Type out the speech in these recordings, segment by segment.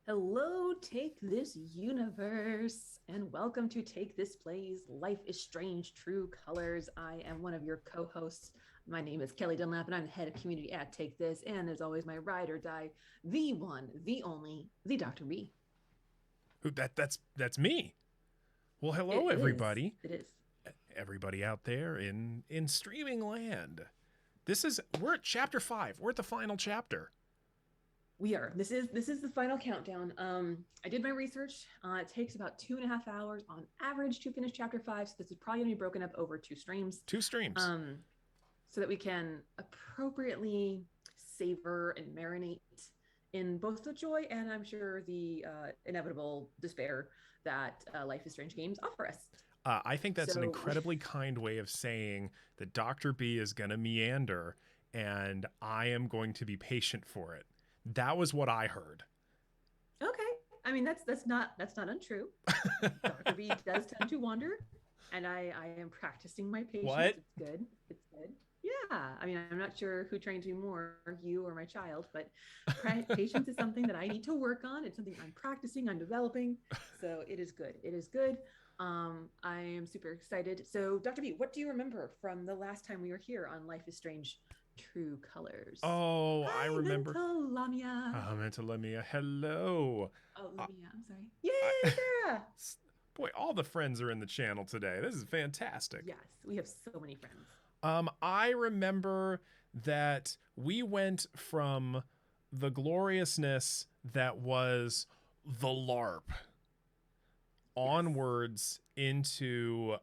Hello, Take This Universe, and welcome to Take This Plays Life is Strange True Colors. I am one of your co hosts. My name is Kelly Dunlap, and I'm the head of community at Take This. And as always, my ride or die, the one, the only, the Dr. B. That's me. Well, hello, It is. everybody. It is. Everybody out there in streaming land. We're at chapter 5. We're at the final chapter. We are. This is the final countdown. I did my research. It takes about 2.5 hours on average to finish chapter 5. So this is probably gonna be broken up over 2 streams. 2 streams. So that we can appropriately savor and marinate in both the joy and I'm sure the inevitable despair that Life is Strange games offer us. I think that's an incredibly kind way of saying that Dr. B is going to meander and I am going to be patient for it. That was what I heard. Okay. I mean, that's not untrue. Dr. B does tend to wander, and I am practicing my patience. What? It's good. It's good. Yeah. I mean, I'm not sure who trains me more, you or my child, but patience is something that I need to work on. It's something I'm practicing, I'm developing. So it is good. It is good. I am super excited. So, Dr. B, what do you remember from the last time we were here on Life is Strange True Colors? Oh, hi, I remember. Mental Lamia. Mental Lamia. Hello. Oh, Lamia. I'm sorry. Yay, Sarah. Boy, all the friends are in the channel today. This is fantastic. Yes, we have so many friends. I remember that we went from the gloriousness that was the LARP onwards into,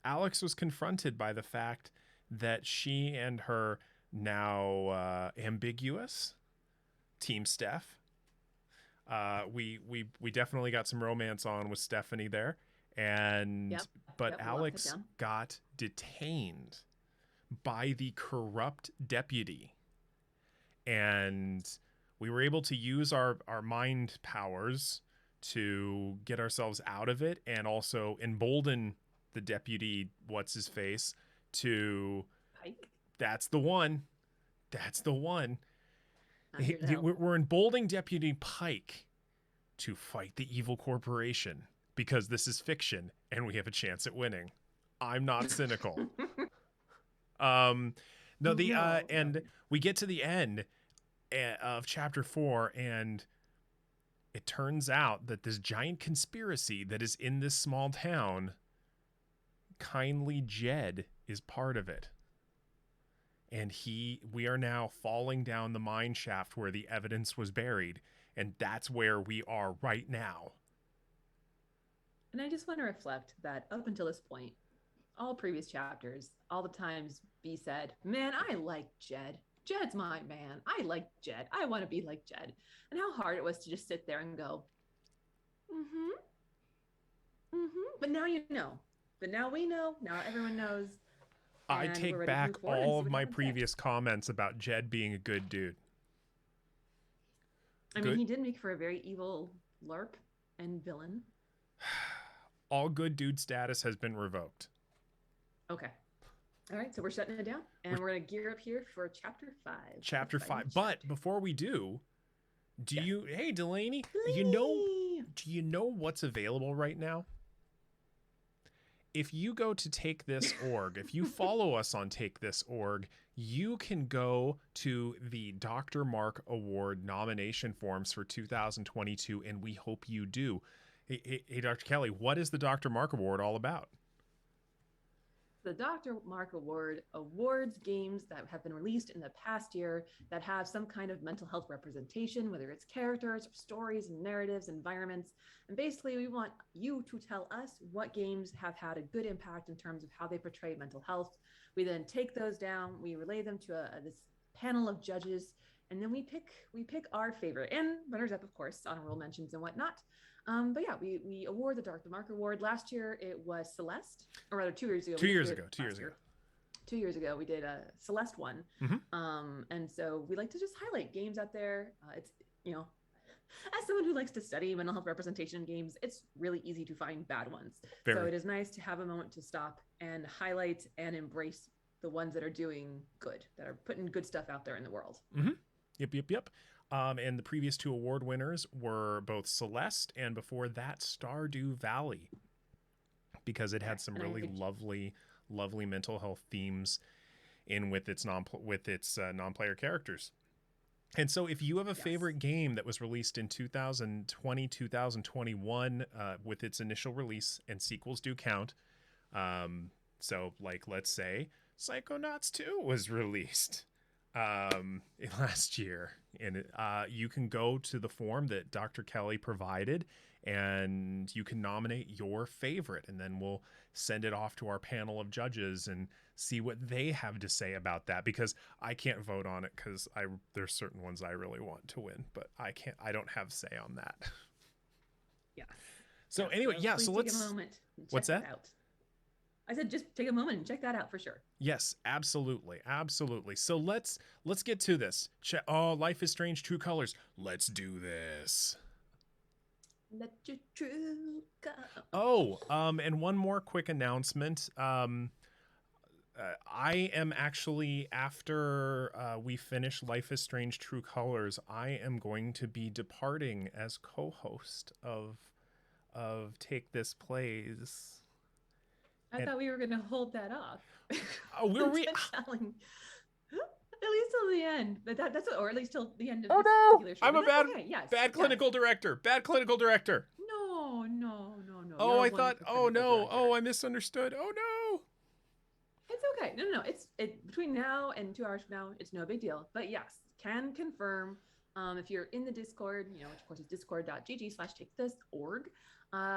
Alex was confronted by the fact that she and her now ambiguous Team Steph, we definitely got some romance on with Stephanie there. But Alex got detained by the corrupt deputy, and we were able to use our mind powers to get ourselves out of it and also embolden the deputy, what's his face, to Pike. That's the one. We're emboldening Deputy Pike to fight the evil corporation because this is fiction and we have a chance at winning. I'm not cynical. And we get to the end of chapter 4, and it turns out that this giant conspiracy that is in this small town, kindly Jed is part of it. And we are now falling down the mine shaft where the evidence was buried, and that's where we are right now. And I just want to reflect that up until this point, all previous chapters, all the times B said, man, I like Jed. Jed's my man. I like Jed. I want to be like Jed. And how hard it was to just sit there and go, But now you know. But now we know. Now everyone knows. I take back all of my previous comments about Jed being a good dude. I mean, he did make for a very evil LARP and villain. All good dude status has been revoked. Okay. All right, so we're shutting it down, and we're going to gear up here for chapter 5. Chapter 5. But before we do, hey, Delaney, you know Do you know what's available right now? If you go to Take This Org, if you follow us on Take This Org, you can go to the Dr. Mark Award nomination forms for 2022, and we hope you do. Hey, Dr. Kelly, what is the Dr. Mark Award all about? The Dr. Mark Award awards games that have been released in the past year that have some kind of mental health representation, whether it's characters, stories, narratives, environments. And basically, we want you to tell us what games have had a good impact in terms of how they portray mental health. We then take those down, we relay them to this panel of judges, and then we pick our favorite and runners up, of course, honorable mentions and whatnot. But yeah, we award the Dr. Mark Award. Last year it was Celeste, or rather 2 years ago. 2 years ago. 2 years ago we did a Celeste one. And so we like to just highlight games out there. It's, you know, as someone who likes to study mental health representation in games, it's really easy to find bad ones. Very. So it is nice to have a moment to stop and highlight and embrace the ones that are doing good, that are putting good stuff out there in the world. Yep. And the previous 2 award winners were both Celeste and before that Stardew Valley, because it had some really lovely mental health themes in with its non-player characters. And so if you have a favorite game that was released in 2020, 2021, with its initial release, and sequels do count. So like, let's say Psychonauts 2 was released last year, and you can go to the form that Dr. Kelly provided and you can nominate your favorite, and then we'll send it off to our panel of judges and see what they have to say about that, because I can't vote on it because there's certain ones I really want to win, but I don't have say on that. Yeah. So anyway, so let's take a moment and check what's that out. I said just take a moment and check that out for sure. Yes, absolutely. So let's get to this. Life is Strange: True Colors. Let's do this. Let your true go. And one more quick announcement. I am actually, after we finish Life is Strange: True Colors, I am going to be departing as co-host of Take This Plays. I thought we were going to hold that off. Were we? At least till the end, but that's or at least till the end of this particular show. I'm a bad, okay. bad clinical director. Bad clinical director. No. Oh, I thought. Oh no. Director. Oh, I misunderstood. Oh no. It's okay. No. It's between now and 2 hours from now. It's no big deal. But yes, can confirm. If you're in the Discord, which of course is discord.gg/takethisorg.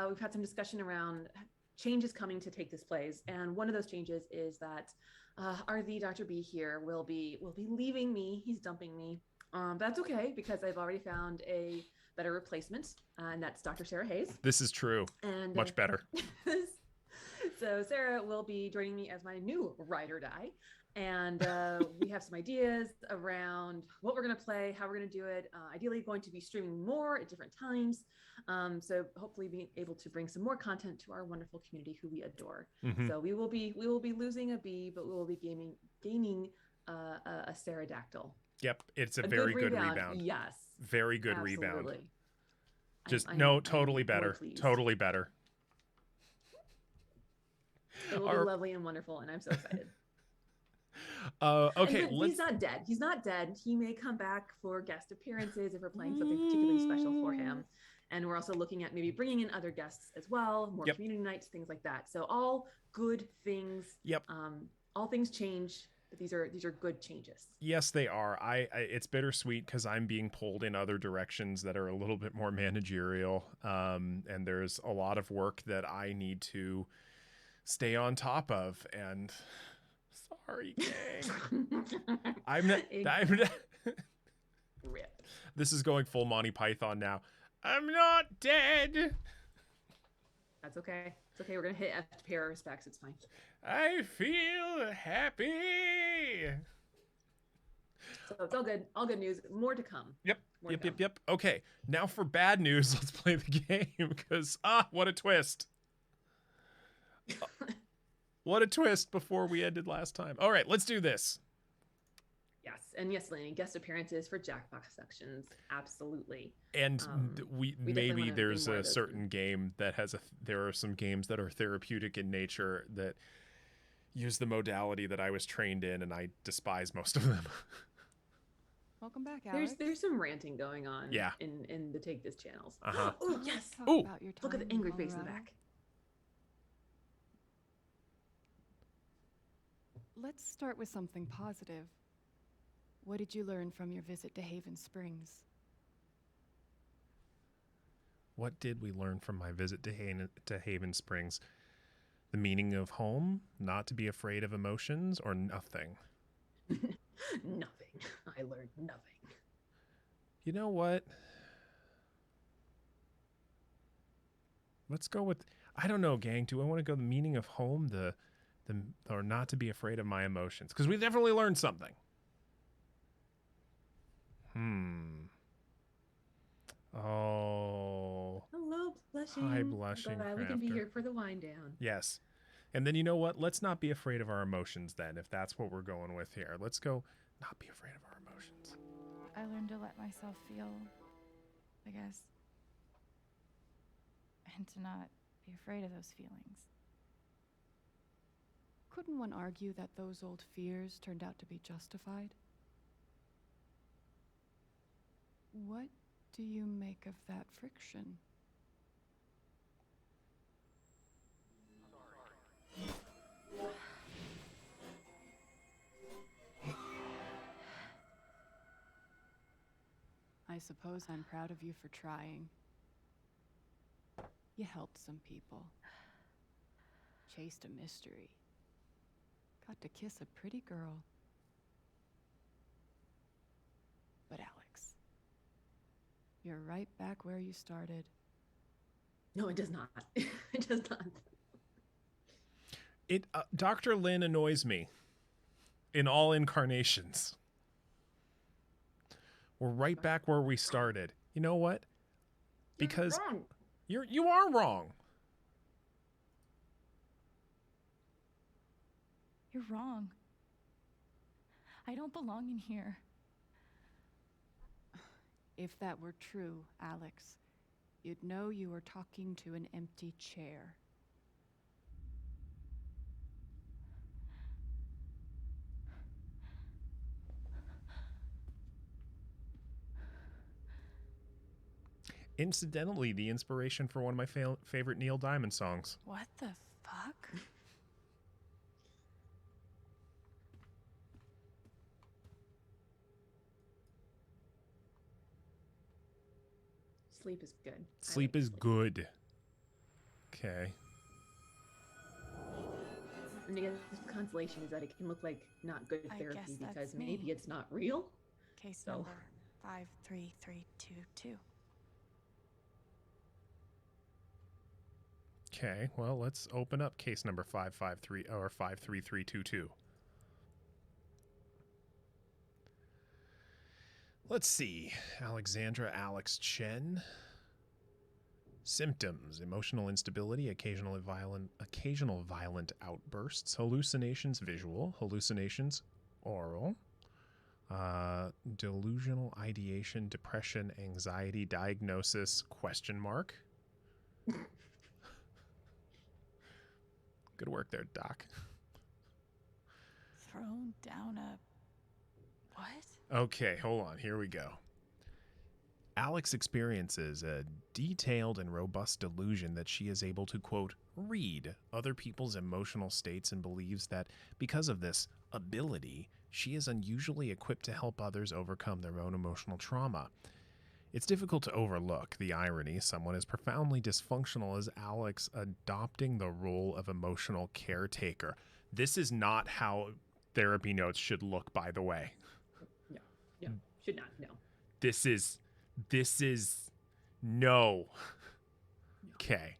We've had some discussion around changes coming to Take This Plays, and one of those changes is that our the Dr. B here will be leaving me. He's dumping me. That's okay, because I've already found a better replacement, and that's Dr. Sarah Hayes. This is true. And much better. So Sarah will be joining me as my new ride or die. And we have some ideas around what we're going to play, how we're going to do it. Ideally going to be streaming more at different times. So hopefully being able to bring some more content to our wonderful community who we adore. So we will be losing a bee, but we will be gaining a pterodactyl. Yep, it's a very good rebound. Yes, very good absolutely. Rebound. Just totally better. Totally better. It will be lovely and wonderful, and I'm so excited. Okay, he's not dead. He's not dead. He may come back for guest appearances if we're playing something particularly special for him. And we're also looking at maybe bringing in other guests as well, more community nights, things like that. So all good things. Yep. All things change, but these are good changes. Yes, they are. It's bittersweet because I'm being pulled in other directions that are a little bit more managerial. And there's a lot of work that I need to stay on top of. And sorry, gang. I'm not. Rip. This is going full Monty Python now. I'm not dead. That's okay. It's okay. We're going to hit F to pay our respects. It's fine. I feel happy. So it's all good. All good news. More to come. Yep. Okay. Now for bad news, let's play the game because, what a twist. What a twist before we ended last time. All right, let's do this. Yes, and yes, Laney, guest appearances for Jackbox sections, absolutely. And We definitely maybe want to bring there's more a of those certain in. game that has there are some games that are therapeutic in nature that use the modality that I was trained in, and I despise most of them. Welcome back, Alex. There's some ranting going on Yeah. in the Take This channels. Uh-huh. Oh Let's yes, talk Ooh. about your time look at the in angry face in the Colorado. back. Let's start with something positive. What did you learn from your visit to Haven Springs? What did we learn from my visit to Haven Springs? The meaning of home, not to be afraid of emotions, or nothing? Nothing. I learned nothing. You know what? Let's go with, I don't know, gang. Do I want to go the meaning of home, or not to be afraid of my emotions? Because we definitely learned something. Oh. Hello, Blushing. Hi, Blushing Glad we can be Crafter. here for the wind down. Yes. And then you know what? Let's not be afraid of our emotions then, if that's what we're going with here. Let's go not be afraid of our emotions. I learned to let myself feel, I guess, and to not be afraid of those feelings. Couldn't one argue that those old fears turned out to be justified? What do you make of that friction? I suppose I'm proud of you for trying. You helped some people. Chased a mystery. Got to kiss a pretty girl. But Alex, you're right back where you started. No, it does not. It does not. Dr. Lin annoys me in all incarnations. We're right back where we started. You know what? Because you are wrong. You're wrong. I don't belong in here. If that were true, Alex, you'd know you were talking to an empty chair. Incidentally, the inspiration for one of my favorite Neil Diamond songs. What the fuck? Sleep is good. Sleep is good. Okay. And I guess the consolation is that it can look like not good I therapy guess because that's maybe me. it's not real. Case So- number 53322. Okay, well, let's open up case number 553 or 53322. Let's see. Alexandra Alex Chen. Symptoms: emotional instability, occasional violent outbursts, hallucinations visual, hallucinations oral, delusional ideation, depression, anxiety, diagnosis, question mark. Good work there, Doc. Thrown down a. What? Okay, hold on. Here we go. Alex experiences a detailed and robust delusion that she is able to, quote, read other people's emotional states and believes that because of this ability, she is unusually equipped to help others overcome their own emotional trauma. It's difficult to overlook the irony someone as profoundly dysfunctional as Alex adopting the role of emotional caretaker. This is not how therapy notes should look, by the way. No, should not. No. This is no. Okay.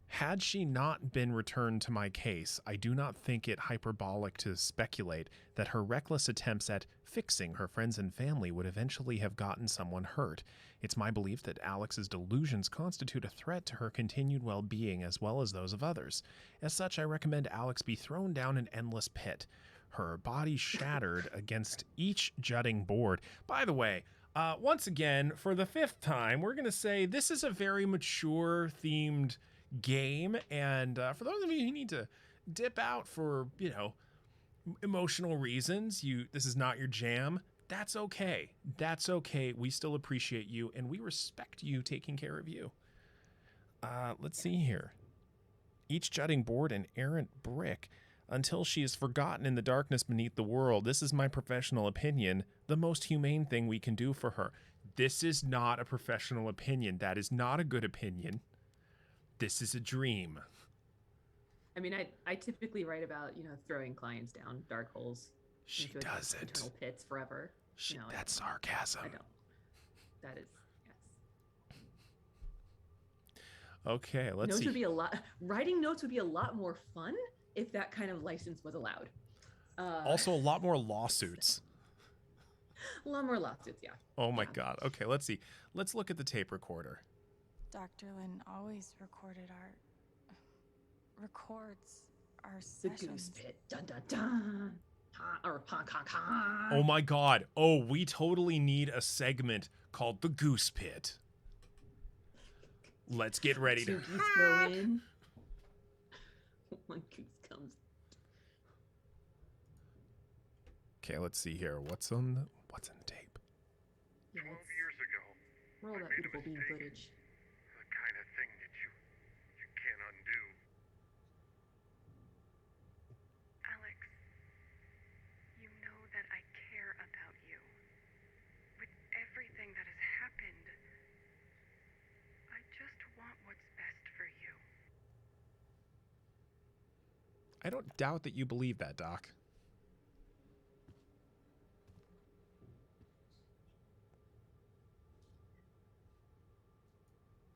Had she not been returned to my case, I do not think it hyperbolic to speculate that her reckless attempts at fixing her friends and family would eventually have gotten someone hurt. It's my belief that Alex's delusions constitute a threat to her continued well-being as well as those of others. As such, I recommend Alex be thrown down an endless pit. her body shattered against each jutting board. By the way, once again, for the 5th time, we're going to say this is a very mature themed game. And for those of you who need to dip out for, you know, emotional reasons, this is not your jam, that's okay. That's okay. We still appreciate you and we respect you taking care of you. Let's see here. Each jutting board an errant brick until she is forgotten in the darkness beneath the world. This is my professional opinion, the most humane thing we can do for her. This is not a professional opinion. That is not a good opinion. This is a dream. I mean, I typically write about, you know, throwing clients down dark holes. She into doesn't. Eternal pits forever. No, That's sarcasm. I don't. That is, yes. Okay, let's Notes see. would be writing notes would be a lot more fun if that kind of license was allowed. Also, a lot more lawsuits. A lot more lawsuits, yeah. Oh my Yeah. God. Okay, let's see. Let's look at the tape recorder. Dr. Lin always records our The sessions. goose pit. Dun dun dun. Ha, or honk honk honk. Oh my God. Oh, we totally need a segment called the Goose Pit. Let's get ready to. Two geese go in. One goose comes. Okay, let's see here. What's in the tape? Yeah, 12 let's years ago, roll I that made a beautiful bean mistake. footage. the kind of thing that you can't undo. Alex, you know that I care about you. With everything that has happened, I just want what's best for you. I don't doubt that you believe that, Doc.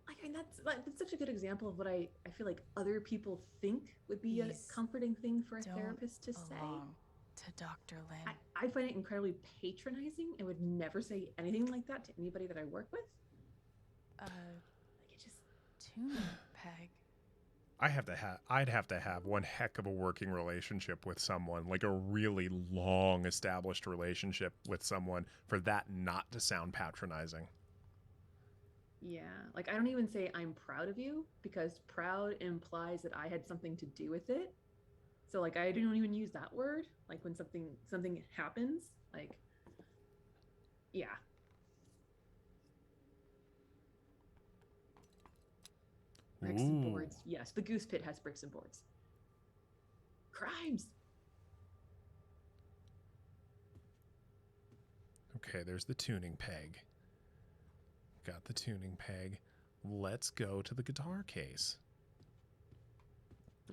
I mean, that's such a good example of what I feel like other people think would be a These comforting thing for a don't therapist to say. belong to Dr. Lin. I find it incredibly patronizing and would never say anything like that to anybody that I work with. A Like it just tuning peg. I'd have to have one heck of a working relationship with someone, like a really long established relationship with someone for that not to sound patronizing. yeah, like I don't even say I'm proud of you because proud implies that I had something to do with it. So like I don't even use that word. Like when something happens, like yeah. Bricks and Ooh. boards. Yes, the goose pit has bricks and boards. Crimes. Okay, there's the tuning peg. Got the tuning peg. Let's go to the guitar case.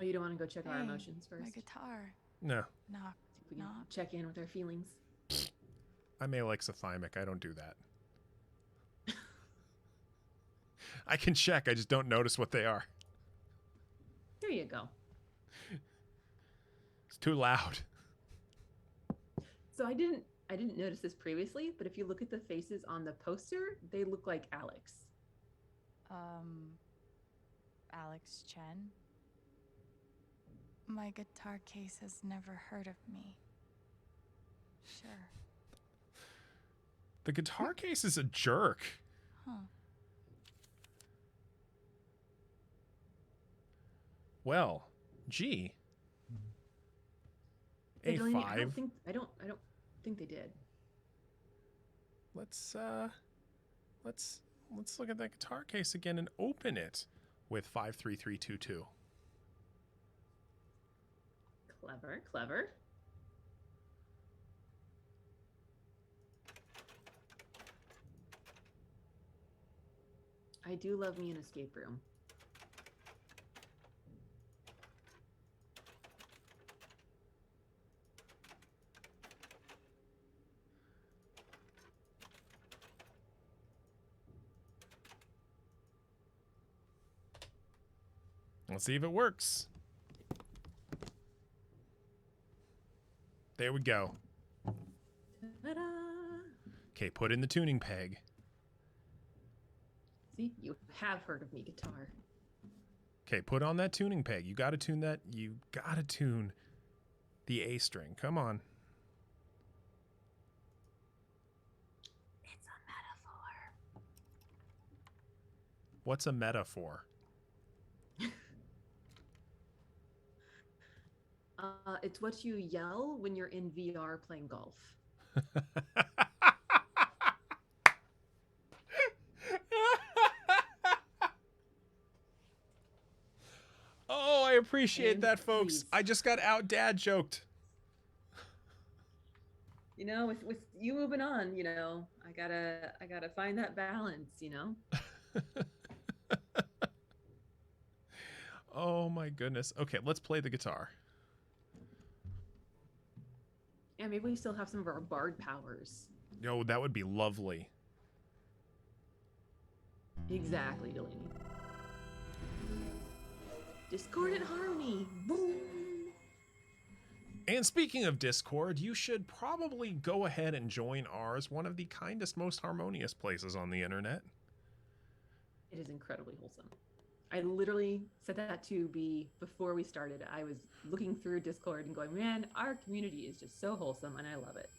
Oh, you don't want to go check our Hey, emotions first? My guitar. No, Knock. See if we can Knock. check in with our feelings. I'm alexithymic. I don't do that. I can check. I just don't notice what they are. There you go. It's too loud. So I didn't notice this previously, but if you look at the faces on the poster, they look like Alex. Alex Chen. My guitar case has never heard of me. Sure. The guitar case is a jerk. Huh. Well, gee. They don't even- A5. I don't think they did. Let's look at that guitar case again and open it with 53322. Clever, clever. I do love me an escape room. Let's see if it works. There we go. Ta-da! Okay, put in the tuning peg. See, you have heard of me, guitar. Okay, put on that tuning peg. You gotta tune that. You gotta tune The A string. Come on. It's a metaphor. What's a metaphor? It's what you yell when you're in VR playing golf. Oh, I appreciate And that, folks. please. I just got out dad joked. You know, with you moving on, you know, I gotta find that balance, you know. Oh my goodness. Okay, let's play the guitar. Yeah, maybe we still have some of our bard powers. Oh, that would be lovely. Exactly, Delaney. Discordant harmony. Boom. And speaking of Discord, you should probably go ahead and join ours, one of the kindest, most harmonious places on the internet. It is incredibly wholesome. I literally said that to B before we started. I was looking through Discord and going, man, our community is just so wholesome and I love it.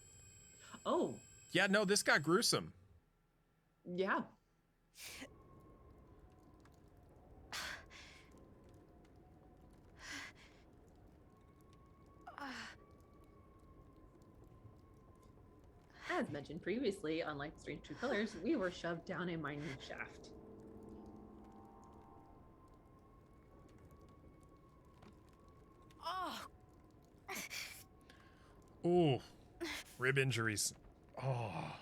Oh, Yeah, no, this got gruesome. yeah. As mentioned previously on Life is Strange True Colors, we were shoved down a mining shaft. Oh, Ooh, rib injuries. Oh.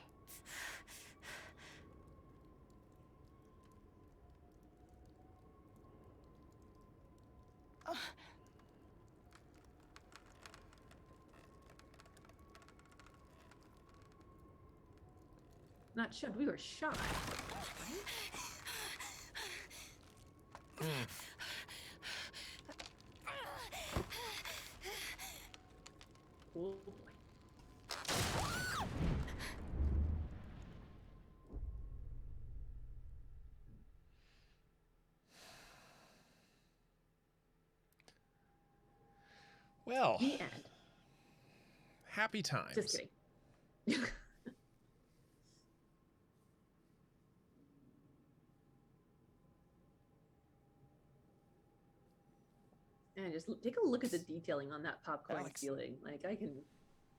Not shoved, we were shot. Oh boy. Well, The end. happy times. Just kidding. And just take a look at the detailing on that popcorn Alex. ceiling. Like I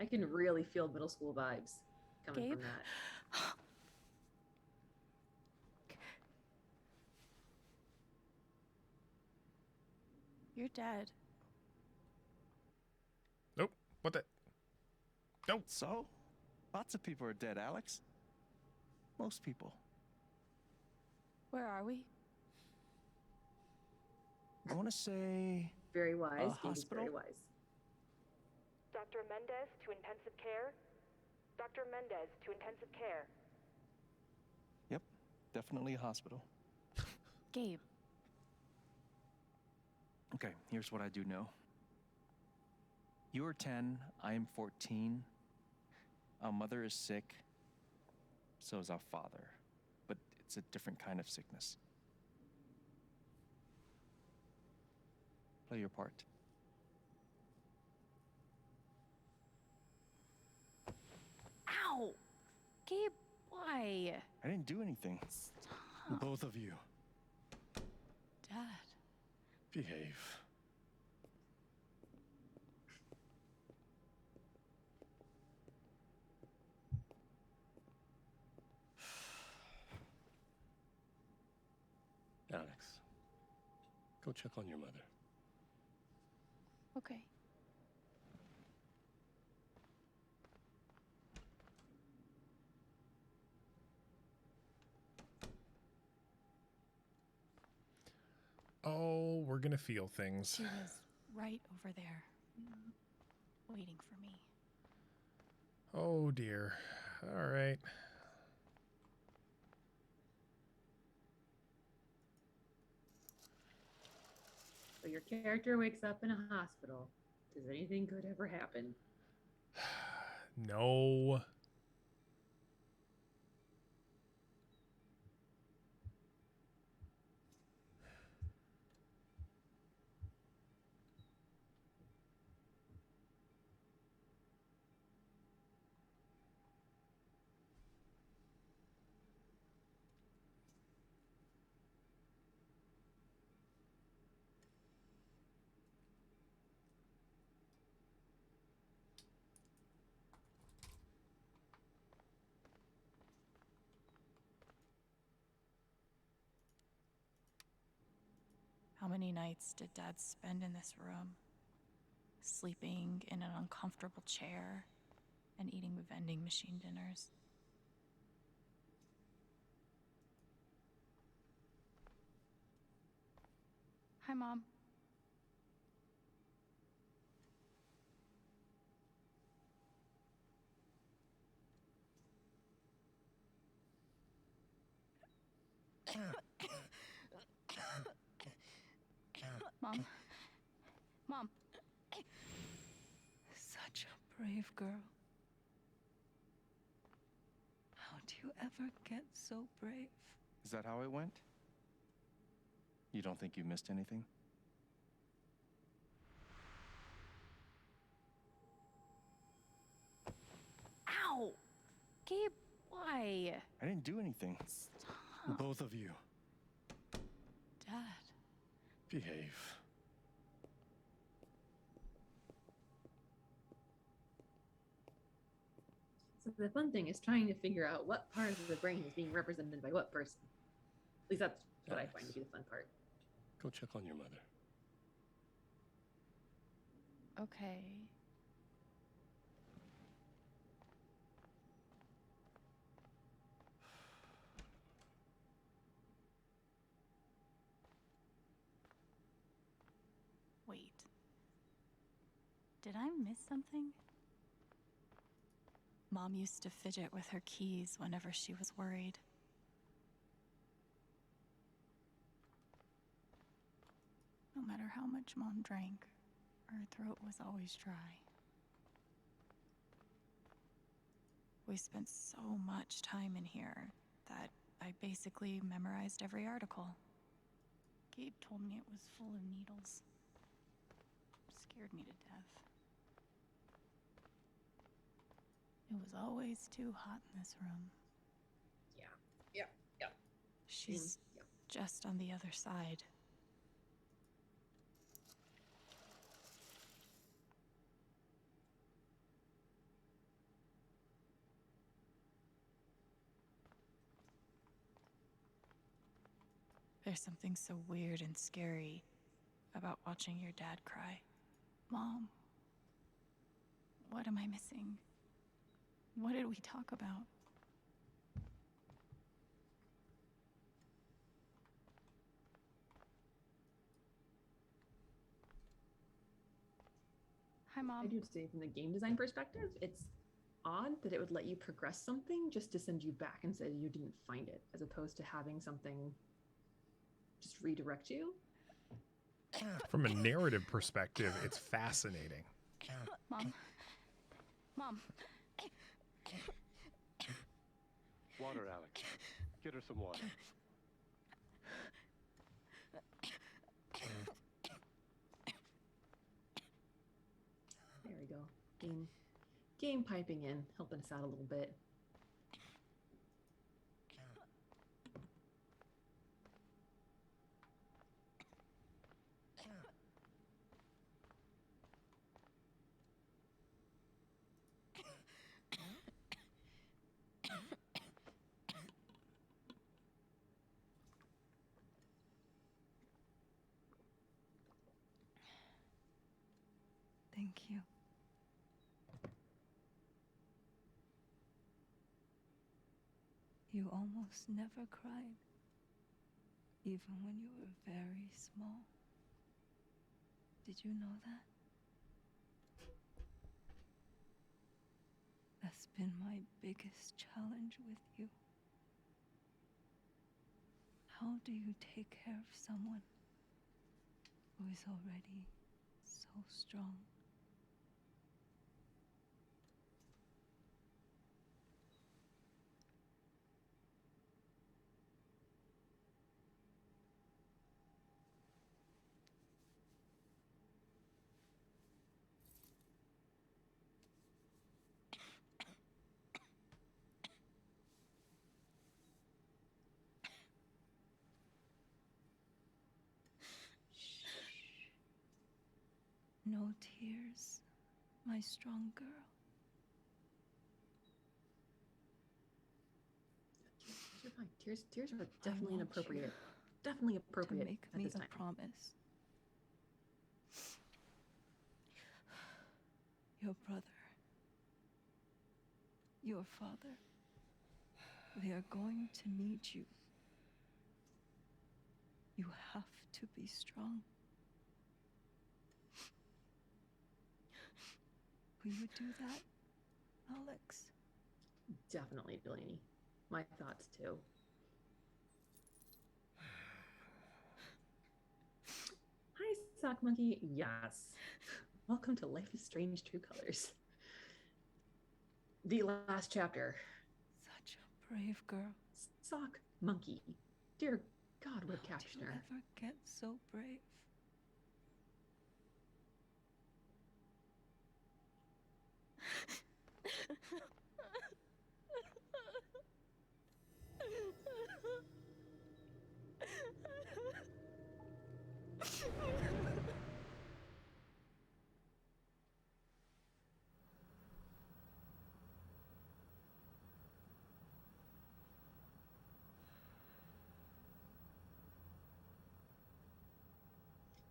can really feel middle school vibes coming Gabe? from that. You're dead. Nope. What the? Nope. So, lots of people are dead, Alex. Most people. Where are we? I want to say Very wise. Gabe is hospital? very wise. Dr. Mendez to intensive care. Dr. Mendez to intensive care. definitely a hospital. Gabe. Okay, here's what I do know. You are 10, I am 14. Our mother is sick. So is our father. But it's a different kind of sickness. Play your part. Ow! Gabe, why? I didn't do anything. Stop. Both of you. Dad. Behave. Alex, go check on your mother. Okay. Oh, we're gonna feel things. She was right over there, waiting for me. Oh dear. All right. So your character wakes up in a hospital. Does anything good ever happen? No. many nights did Dad spend in this room? Sleeping in an uncomfortable chair and eating vending machine dinners. Hi, Mom. Mom. Mom. Such a brave girl. How do you ever get so brave? Is that how it went? You don't think you missed anything? Ow! Gabe, why? I didn't do anything. Stop. Both of you, Dad. behave. So the fun thing is trying to figure out what part of the brain is being represented by what person. At least that's what I find to be the fun part. Go check on your mother. Okay. Wait. Did I miss something? Mom used to fidget with her keys whenever she was worried. No matter how much Mom drank, her throat was always dry. We spent so much time in here that I basically memorized every article. Gabe told me it was full of needles. Scared me to death. It was always too hot in this room. Yeah. She's Yeah. just on the other side. There's something so weird and scary about watching your dad cry. Mom, what am I missing? What did we talk about? Hi, Mom. I do say from the game design perspective, it's odd that it would let you progress something just to send you back and say you didn't find it, as opposed to having something just redirect you. From a narrative perspective, it's fascinating. Mom. Mom. Water, Alex. Get her some water. There we go. Game piping in, helping us out a little bit. Thank you. You almost never cried, even when you were very small. Did you know that? That's been my biggest challenge with you. How do you take care of someone who is already so strong? No tears, my strong girl. Tears are fine. Tears are definitely want inappropriate. you definitely to appropriate make at me this a time. promise. Your brother, your father, they are going to need you. You have to be strong. Will you do that, Alex? Definitely, Delaney. My thoughts too. Hi, Sock Monkey. Yes. Welcome to Life is Strange True Colors. The last chapter. Such a brave girl. Sock Monkey. Dear God, web How did you captioner. ever get so brave?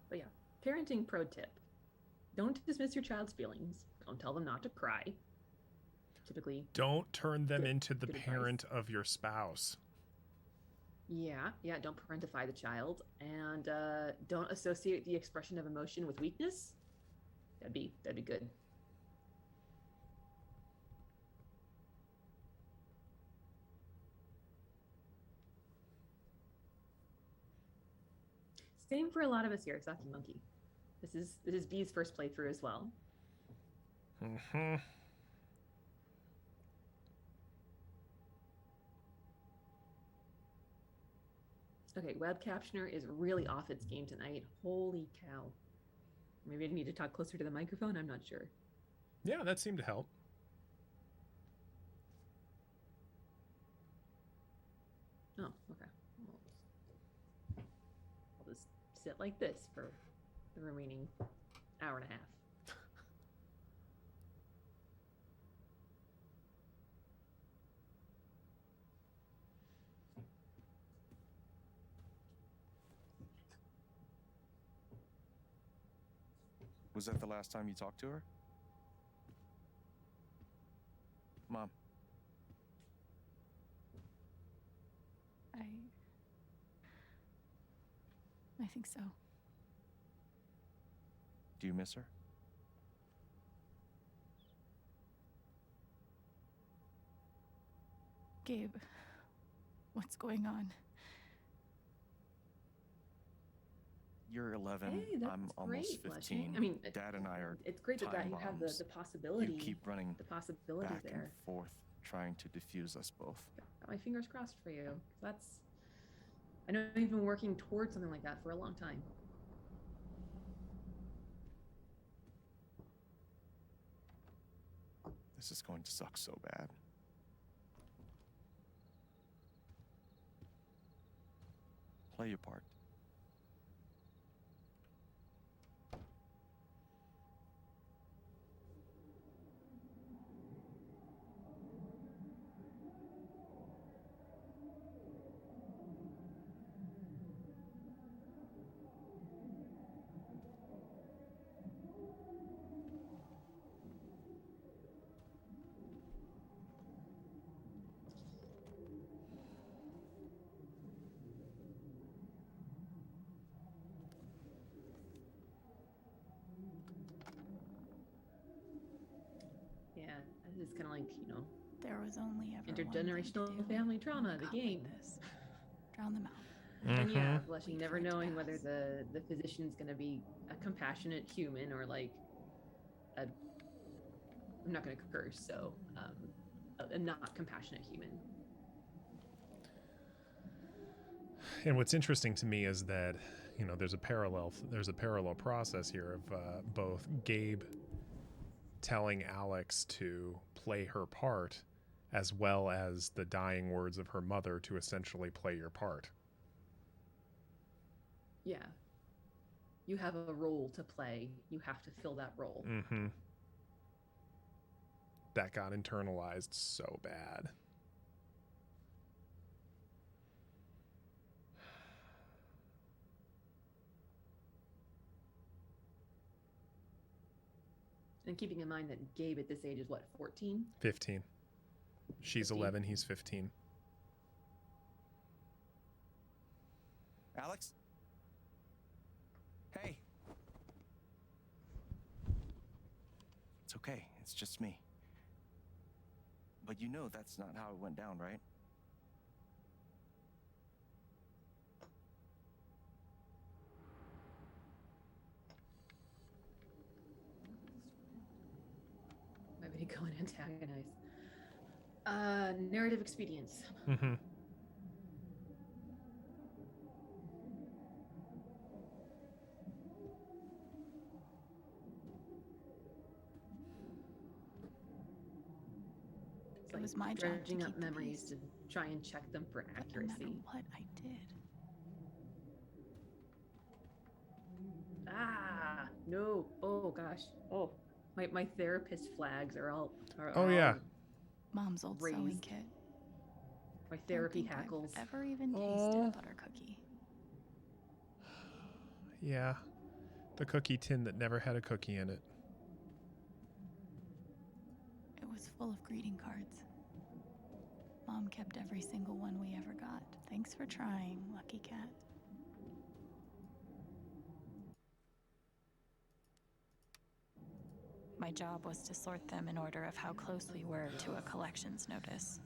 But yeah, parenting pro tip. Don't dismiss your child's feelings. Don't tell them not to cry. Typically, Don't turn them Good- into the good advice. parent of your spouse. yeah, don't parentify the child, and don't associate the expression of emotion with weakness. That'd be good. Same for a lot of us here at Saki Monkey. This is B's first playthrough as well. Mm-hmm. Okay, web captioner is really off its game tonight. Holy cow. Maybe I need to talk closer to the microphone. I'm not sure. Yeah, that seemed to help. Oh, okay. I'll just sit like this for the remaining hour and a half. Was that the last time you talked to her? Mom, I think so. do you miss her? Gabe, what's going on? You're 11. Hey, that's I'm great, almost Blushing. 15. I mean, Dad and I are it's great that time you have bombs. the possibility. You keep running the possibility back there. and forth, trying to diffuse us both. Got my fingers crossed for you. I know you've been working towards something like that for a long time. This is going to suck so bad. Play your part. Yeah, it's kind of like, There was only ever one thing to intergenerational do family when trauma, you the got like game. this. Drown them out. And yeah, Mhm. Blushing, Wait never for it to knowing whether pass. the physician's going to be a compassionate human or like a, I'm not going to curse, so a not compassionate human. And what's interesting to me is that, there's a parallel process here of both Gabe telling Alex to play her part, as well as the dying words of her mother to essentially play your part. Yeah. You have a role to play. You have to fill that role. Mm-hmm. That got internalized so bad. And keeping in mind that Gabe at this age is what, 14? 15. She's 15? 11, he's 15. Alex? Hey. It's okay. It's just me. But you know that's not how it went down, right? Why would he go and antagonize? Narrative expedience. Mm-hmm. It's It was my job to dredging up keep the memories peace. to try and check them for But no accuracy. matter what I did, Ah, no. Oh gosh. Oh, my therapist flags are all. Oh, yeah. Mom's old sewing Raised. kit. My Don't therapy think I've hackles. ever even tasted Oh. a butter cookie. Yeah. The cookie tin that never had a cookie in it. It was full of greeting cards. Mom kept every single one we ever got. Thanks for trying, Lucky Cat. My job was to sort them in order of how close we were to a collections notice.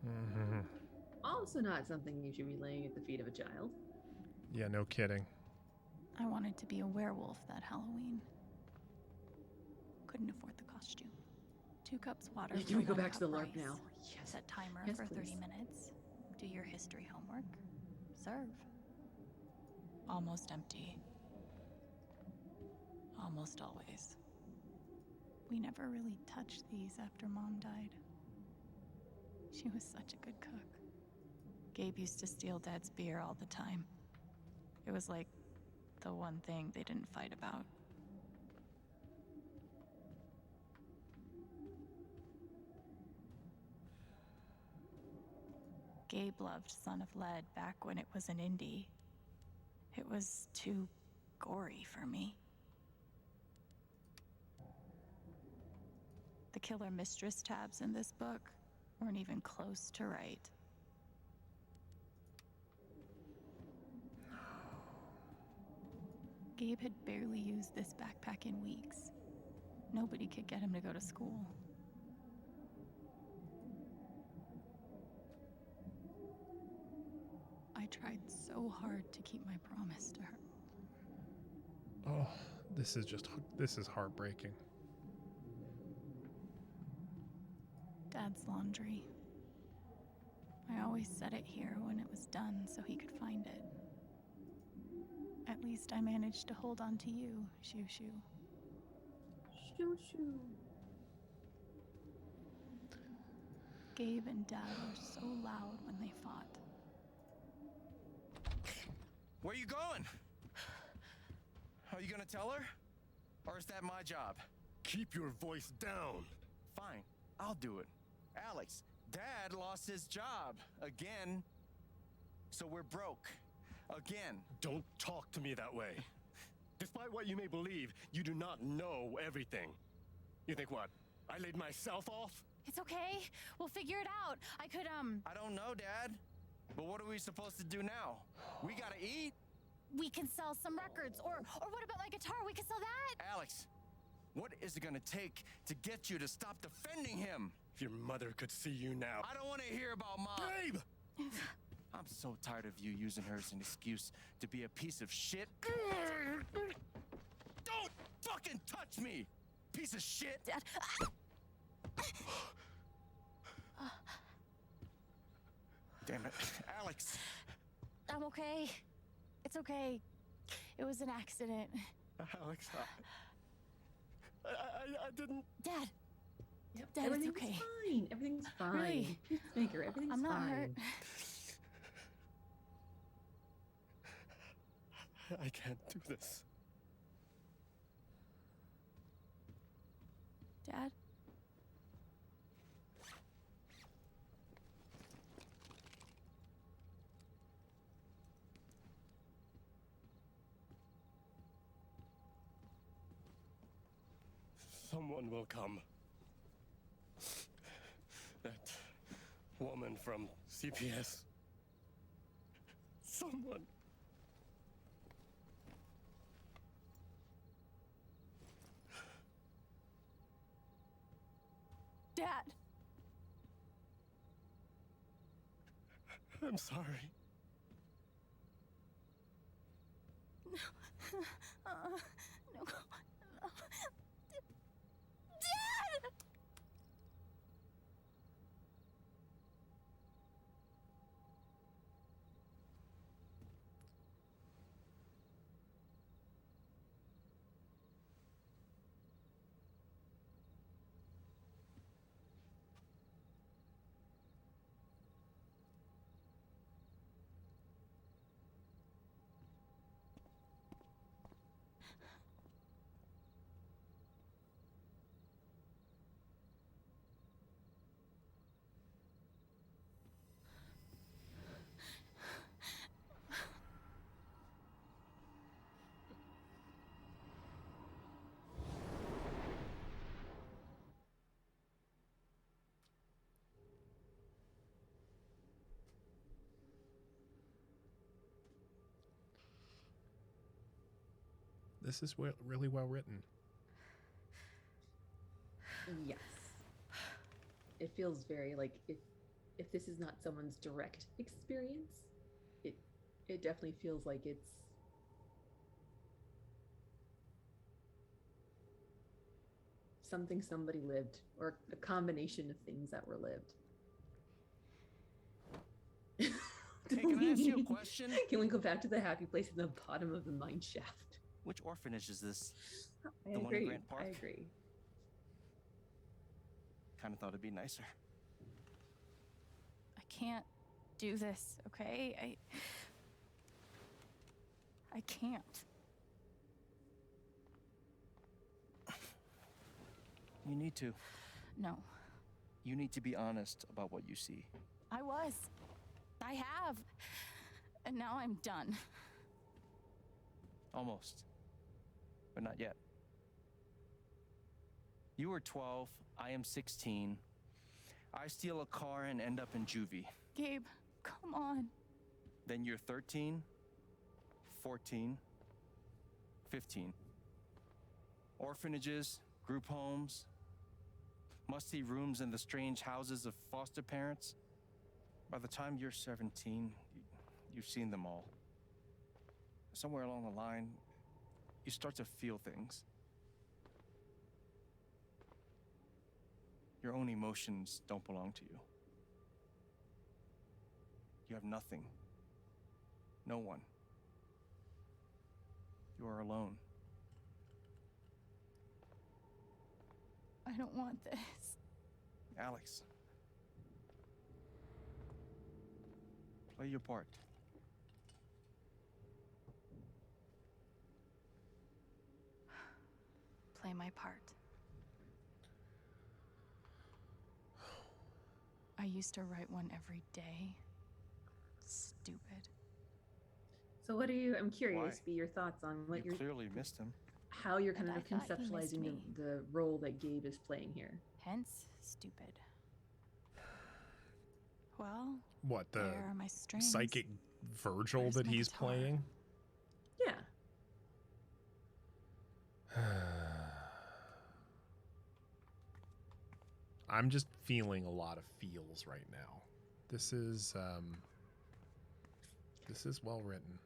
Mm-hmm. Also, not something you should be laying at the feet of a child. Yeah, no kidding. I wanted to be a werewolf that Halloween. Couldn't afford the costume. 2 cups water. Can for we go 1 back to the cup LARP rice. now? Yes. Set timer Yes, for 30 please. minutes. Do your history homework. Serve. Almost empty. Almost always. We never really touched these after Mom died. She was such a good cook. Gabe used to steal Dad's beer all the time. It was like the one thing they didn't fight about. Gabe loved Son of Lead back when it was an indie. It was too gory for me. The Killer Mistress tabs in this book weren't even close to right. Gabe had barely used this backpack in weeks. Nobody could get him to go to school. I tried so hard to keep my promise to her. Oh, this is heartbreaking. Dad's laundry. I always set it here when it was done so he could find it. At least I managed to hold on to you, Shoo Shoo. Shoo shoo. Gabe and Dad were so loud when they fought. Where you going? Are you gonna tell her? Or is that my job? Keep your voice down. Fine, I'll do it. Alex, Dad lost his job again. So we're broke. Again. Don't talk to me that way. Despite what you may believe, you do not know everything. You think what? I laid myself off? It's okay. We'll figure it out. I don't know, Dad. But what are we supposed to do now? We gotta eat. We can sell some records. Or what about my guitar? We can sell that. Alex, what is it gonna take to get you to stop defending him? If your mother could see you now. I don't want to hear about Mom. Gabe! I'm so tired of you using her as an excuse to be a piece of shit. Don't fucking touch me, piece of shit. Dad. Damn it, Alex. I'm okay. It's okay. It was an accident. Alex, I didn't. Dad. Yep, Dad, it's everything's okay. fine. Everything's fine. Really? Peacemaker, everything's I'm not fine. hurt. I can't do this. Dad? Someone will come. That woman from CPS. Someone. Dad! I'm sorry. No. No. Dad! This is really well written. Yes. It feels very like if this is not someone's direct experience, it definitely feels like it's something somebody lived, or a combination of things that were lived. Hey, can I ask you a question? Can we go back to the happy place in the bottom of the mine shaft? Which orphanage is this? I The one in agree. Grant Park? I agree. Kind of thought it'd be nicer. I can't do this, okay? I can't. You need to. No. You need to be honest about what you see. I was. I have. And now I'm done. Almost. But not yet. You were 12, I am 16. I steal a car and end up in juvie. Gabe, come on. Then you're 13, 14, 15. Orphanages, group homes, musty rooms in the strange houses of foster parents. By the time you're 17, you've seen them all. Somewhere along the line, you start to feel things. Your own emotions don't belong to you. You have nothing. No one. You are alone. I don't want this. Alex. Play your part. Play my part. I used to write one every day. Stupid. So what are you, I'm curious, Why? be your thoughts on what You you're, clearly missed him. how you're kind And of I thought he missed conceptualizing me. the role that Gabe is playing here. Hence, stupid. Well, What, the there are my strings. psychic Virgil Where's that my he's guitar? playing? Yeah. I'm just feeling a lot of feels right now. This is well written.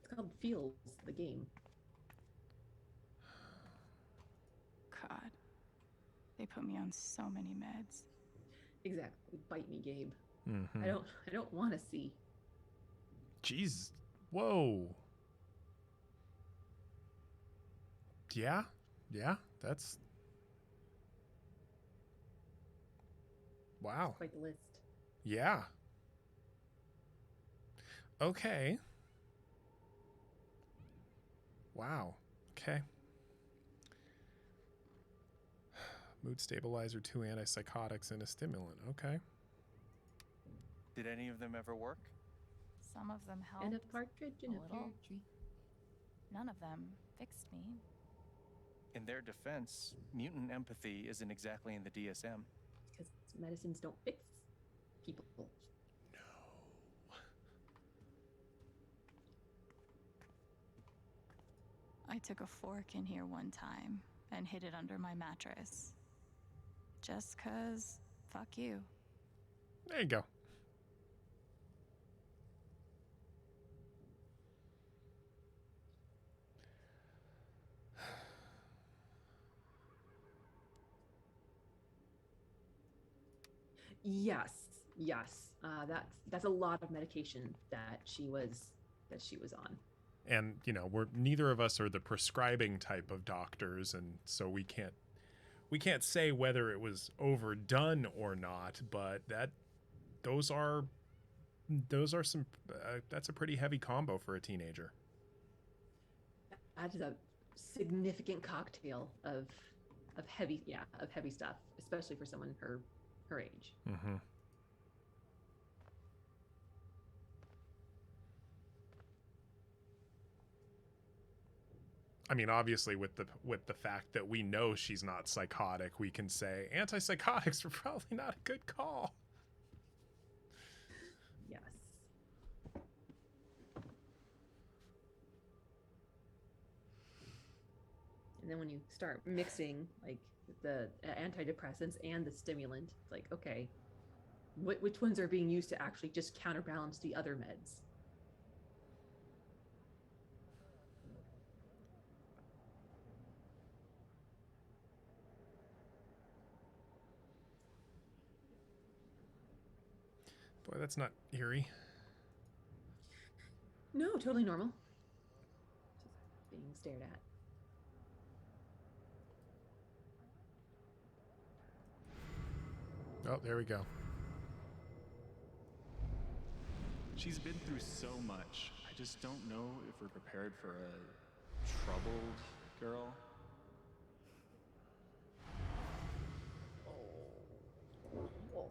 It's called Feels, the game. God. They put me on so many meds. Exactly. Bite me, Gabe. Mhm. I don't want to see. Jeez. Whoa. Yeah. Yeah, that's wow. Quite the list. Yeah. Okay. Wow. Okay. Mood stabilizer, 2 antipsychotics, and a stimulant. Okay. Did any of them ever work? Some of them helped. And a partridge in a a little. pear tree. None of them fixed me. In In their defense, mutant empathy isn't exactly in the DSM. Because medicines don't fix people. I took a fork in here one time and hid it under my mattress. Just 'cause, fuck you. There you go. Yes. That's a lot of medication that she was on. And we're neither of us are the prescribing type of doctors, and so we can't say whether it was overdone or not, but those are some that's a pretty heavy combo for a teenager. That is a significant cocktail of heavy stuff, especially for someone her age. Mm-hmm. I mean, obviously, with the fact that we know she's not psychotic, we can say antipsychotics are probably not a good call. Yes. And then when you start mixing like the antidepressants and the stimulant, it's like, okay, which ones are being used to actually just counterbalance the other meds? Boy, that's not eerie. No, totally normal. Just being stared at. Oh, there we go. She's been through so much. I just don't know if we're prepared for a troubled girl. Oh.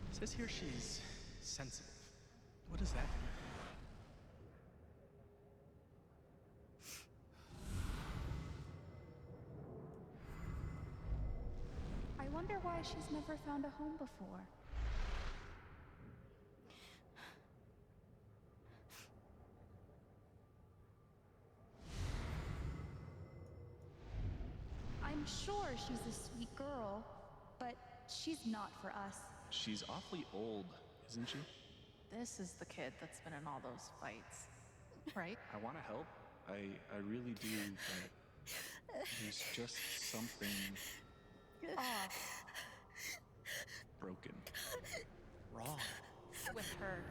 It says here she's sensitive. What does that mean? I wonder why she's never found a home before. I'm sure she's a sweet girl, but she's not for us. She's awfully old, isn't she? This is the kid that's been in all those fights, right? I want to help. I really do, but there's just something Off broken. Wrong. With her.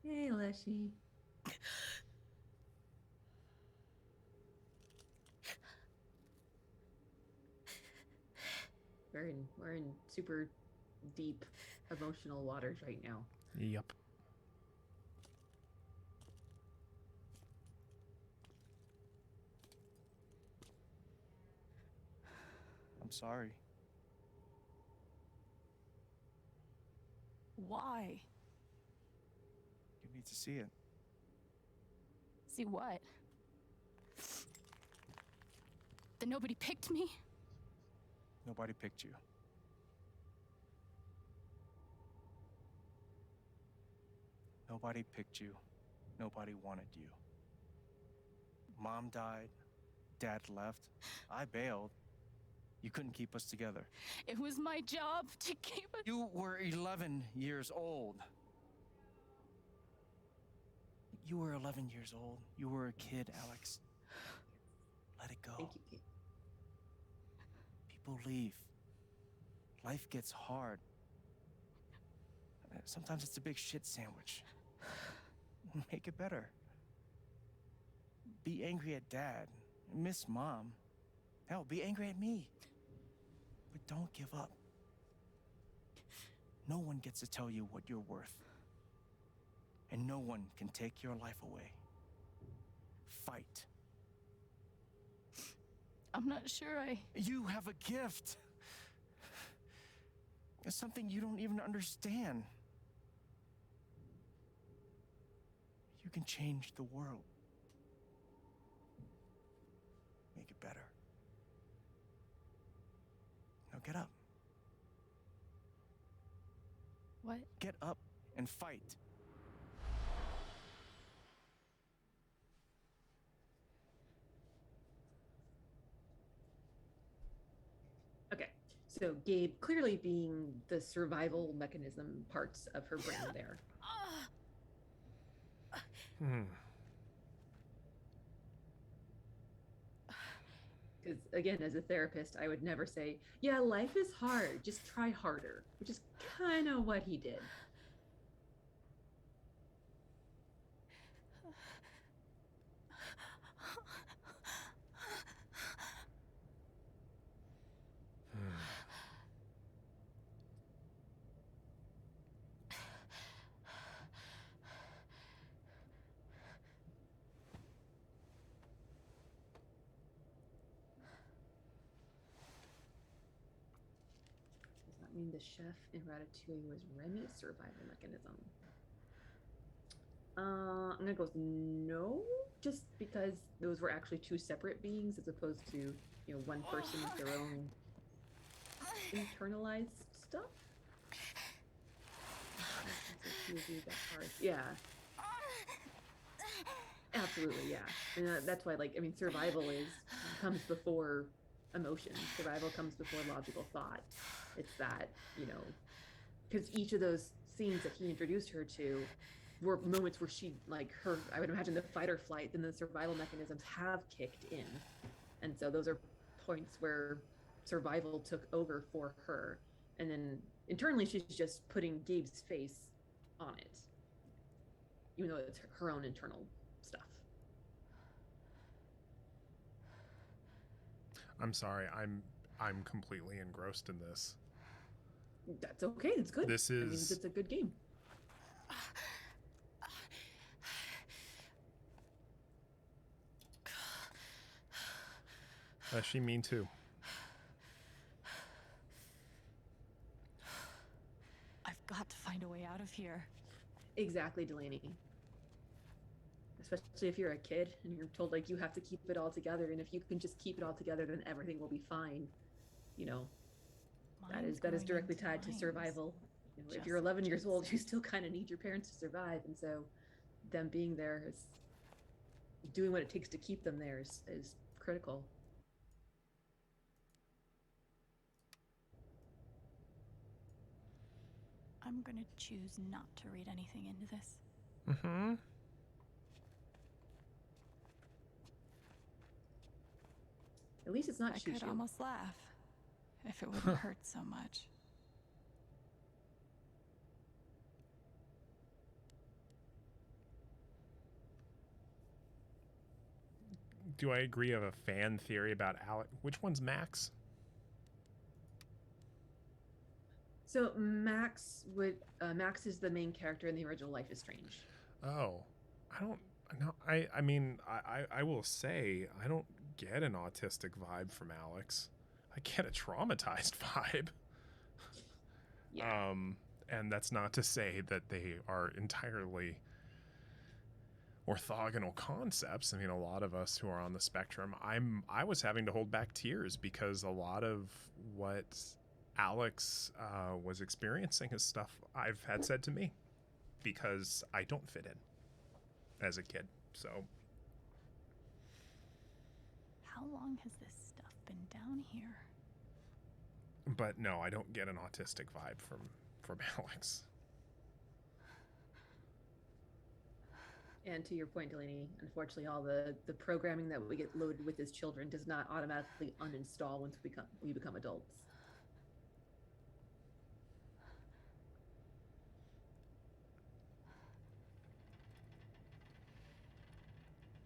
Hey, Leshy. We're in super deep emotional waters right now. Yep. I'm sorry. Why? You need to see it. See what? That nobody picked me? Nobody picked you. Nobody picked you. Nobody wanted you. Mom died. Dad left. I bailed. You couldn't keep us together. It was my job to keep us. You were 11 years old. You were 11 years old. You were a kid, Alex. Let it go. Thank you, Kate. People leave. Life gets hard. Sometimes it's a big shit sandwich. Make it better. Be angry at Dad. Miss Mom. Hell, be angry at me. But don't give up. No one gets to tell you what you're worth. And no one can take your life away. Fight. I'm not sure You have a gift. It's something you don't even understand. You can change the world. Make it better. Now get up. What? Get up and fight. Okay, so Gabe clearly being the survival mechanism parts of her brain there. Because again, as a therapist, I would never say, yeah, life is hard, just try harder, which is kind of what he did. I mean, the chef in Ratatouille was Remy's survival mechanism. I'm gonna go with no, just because those were actually two separate beings as opposed to, you know, one person with their own internalized stuff. Yeah. Absolutely, yeah. And that's why, like, I mean, survival comes before emotion. Survival comes before logical thought. It's that, you know, because each of those scenes that he introduced her to were moments where she, like, her, I would imagine the fight or flight, then the survival mechanisms have kicked in. And so those are points where survival took over for her. And then internally, she's just putting Gabe's face on it, even though it's her own internal stuff. I'm sorry. I'm completely engrossed in this. That's okay. It's good. This It means is it's a good game. she mean too. I've got to find a way out of here. Exactly, Delaney. Especially if you're a kid and you're told, like, you have to keep it all together, and if you can just keep it all together, then everything will be fine. You know, that is directly tied to survival. You know, if you're 11 years old, you still kind of need your parents to survive, and so them being there is doing what it takes to keep them there is critical. I'm gonna choose not to read anything into this. Mm-hmm. At least it's not I shoo-shoo. could almost laugh if it wouldn't hurt so much. Do I agree of a fan theory about Alex? Which one's Max? So Max is the main character in the original Life is Strange. Oh, I don't know. I mean, I will say I don't get an autistic vibe from Alex. I get a traumatized vibe. Yeah. And that's not to say that they are entirely orthogonal concepts. I mean, a lot of us who are on the spectrum, I was having to hold back tears because a lot of what Alex was experiencing is stuff I've had said to me because I don't fit in as a kid. So How long has this stuff been down here? but no, I don't get an autistic vibe from Alex. And to your point, Delaney, unfortunately, all the programming that we get loaded with as children does not automatically uninstall once we become adults.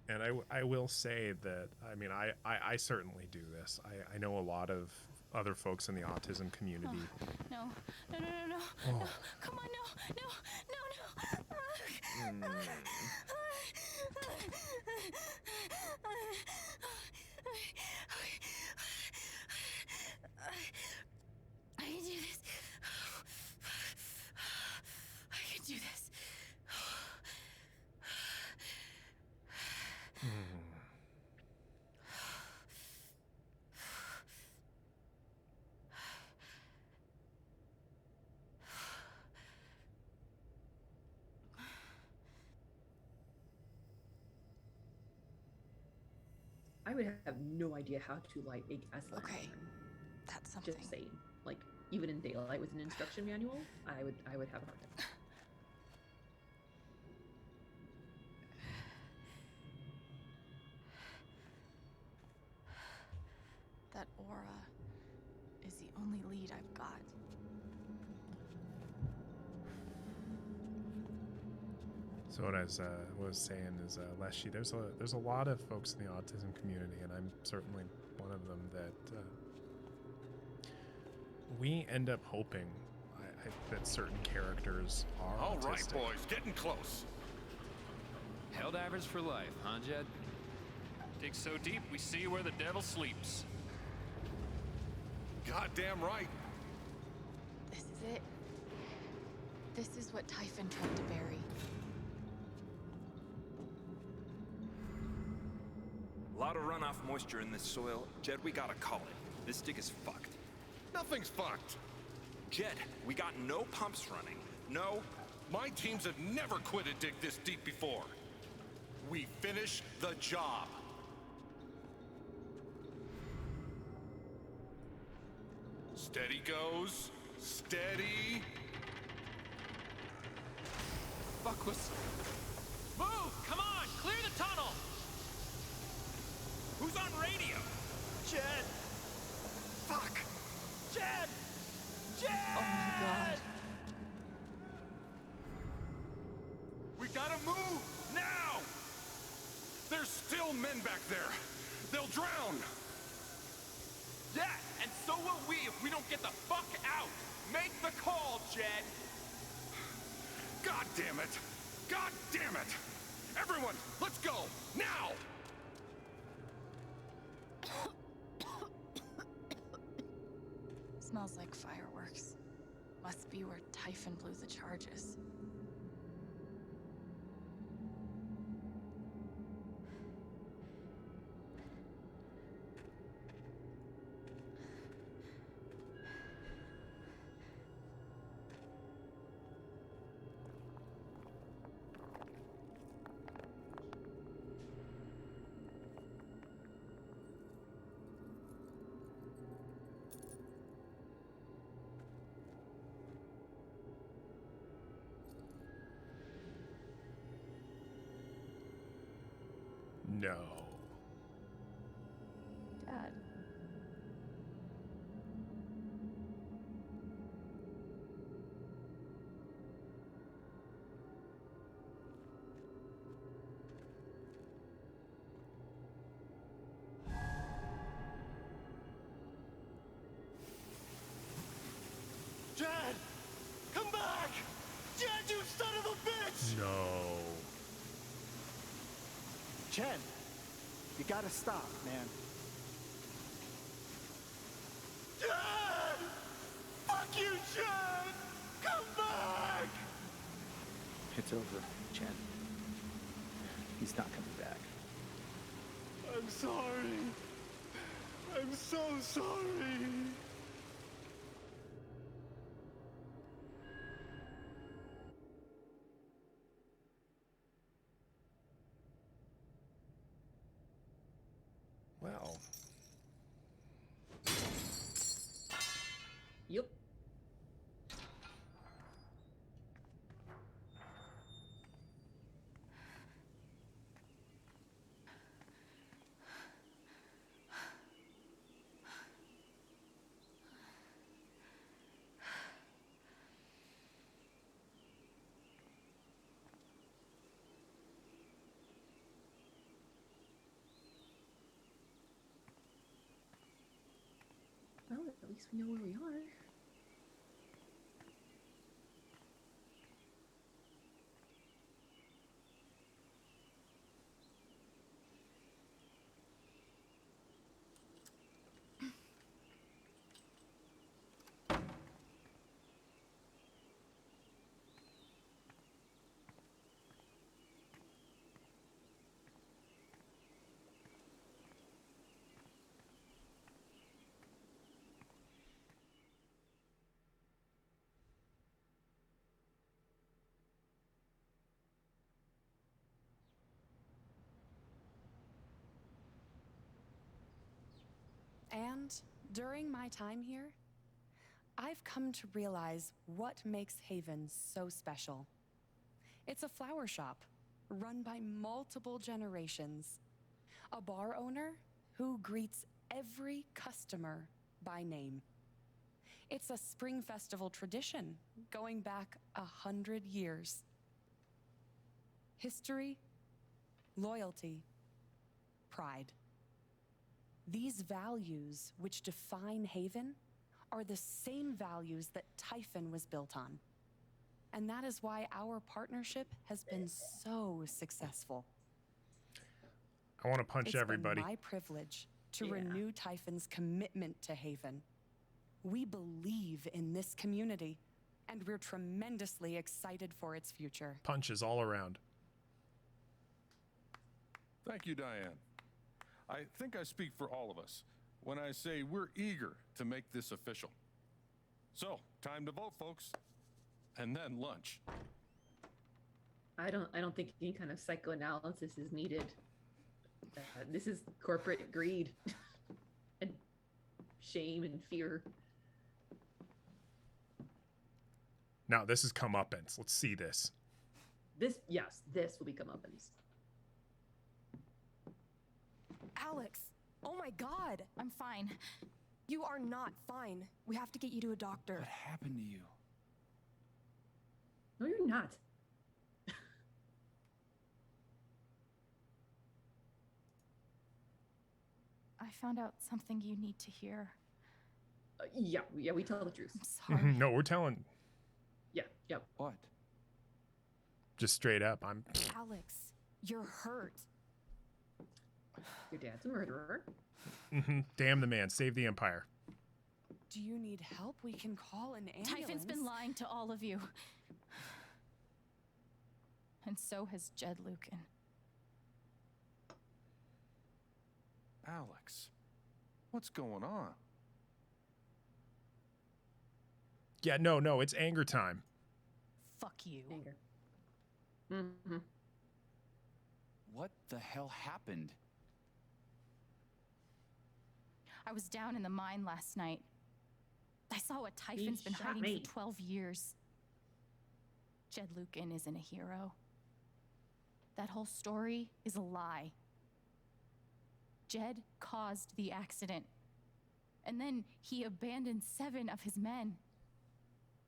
And I will say that, I mean, I certainly do this. I know a lot of other folks in the autism community. No. Oh. No. Come on, no. I can do this. I can do this. I would have no idea how to light a gas lantern. Okay, that's something. Just saying. Like, even in daylight with an instruction manual, I would have a hard time. That aura is the only lead I've got. So what I was saying is, Leshy, there's a lot of folks in the autism community, and I'm certainly one of them, that we end up hoping that certain characters are All autistic. right, boys, getting close. Helldivers for life, huh, Jed? Dig so deep, we see where the devil sleeps. Goddamn right. This is it. This is what Typhon tried to bury. A lot of runoff moisture in this soil. Jed, we gotta call it. This dig is fucked. Nothing's fucked. Jed, we got no pumps running. No. My teams have never quit a dig this deep before. We finish the job. Steady goes. Steady. Fuck was... Move! Come on! Clear the tunnel! Who's on radio? Jed! Fuck! Jed! Jed! Oh my god. We gotta move! Now! There's still men back there. They'll drown. Yeah, and so will we if we don't get the fuck out. Make the call, Jed. God damn it! God damn it! Everyone, let's go! Now! Smells like fireworks. Must be where Typhon blew the charges. No. Dad. Jed! Come back! Jed, you son of a bitch! No. Chen, you gotta stop, man. Jed! Fuck you, Chen! Come back! It's over, Chen. He's not coming back. I'm sorry. I'm so sorry. Well. Yep. Well, at least we know where we are. And during my time here, I've come to realize what makes Haven so special. It's a flower shop run by multiple generations. A bar owner who greets every customer by name. It's a spring festival tradition going back 100 years. History, loyalty, pride. These values which define Haven are the same values that Typhon was built on. And that is why our partnership has been so successful. I want to punch everybody. It's been my privilege to renew Typhon's commitment to Haven. We believe in this community, and we're tremendously excited for its future. Punches all around. Thank you, Diane. I think I speak for all of us when I say we're eager to make this official. So, time to vote, folks. And then lunch. I don't think any kind of psychoanalysis is needed. This is corporate greed and shame and fear. Now, this is comeuppance. Let's see this. This will be comeuppance. Alex, oh my God. I'm fine. You are not fine. We have to get you to a doctor. What happened to you? No, you're not. I found out something you need to hear. Yeah, we tell the truth. I'm sorry. No, we're telling. Yeah. What? Just straight up. Alex, you're hurt. Your dad's a murderer. Damn the man. Save the Empire. Do you need help? We can call an ambulance. Typhon's been lying to all of you. And so has Jed Lucan. Alex, what's going on? Yeah, no, it's anger time. Fuck you. Anger. Mm-hmm. What the hell happened? I was down in the mine last night. I saw what Typhon's been hiding for 12 years. Jed Lucan isn't a hero. That whole story is a lie. Jed caused the accident. And then he abandoned 7 of his men.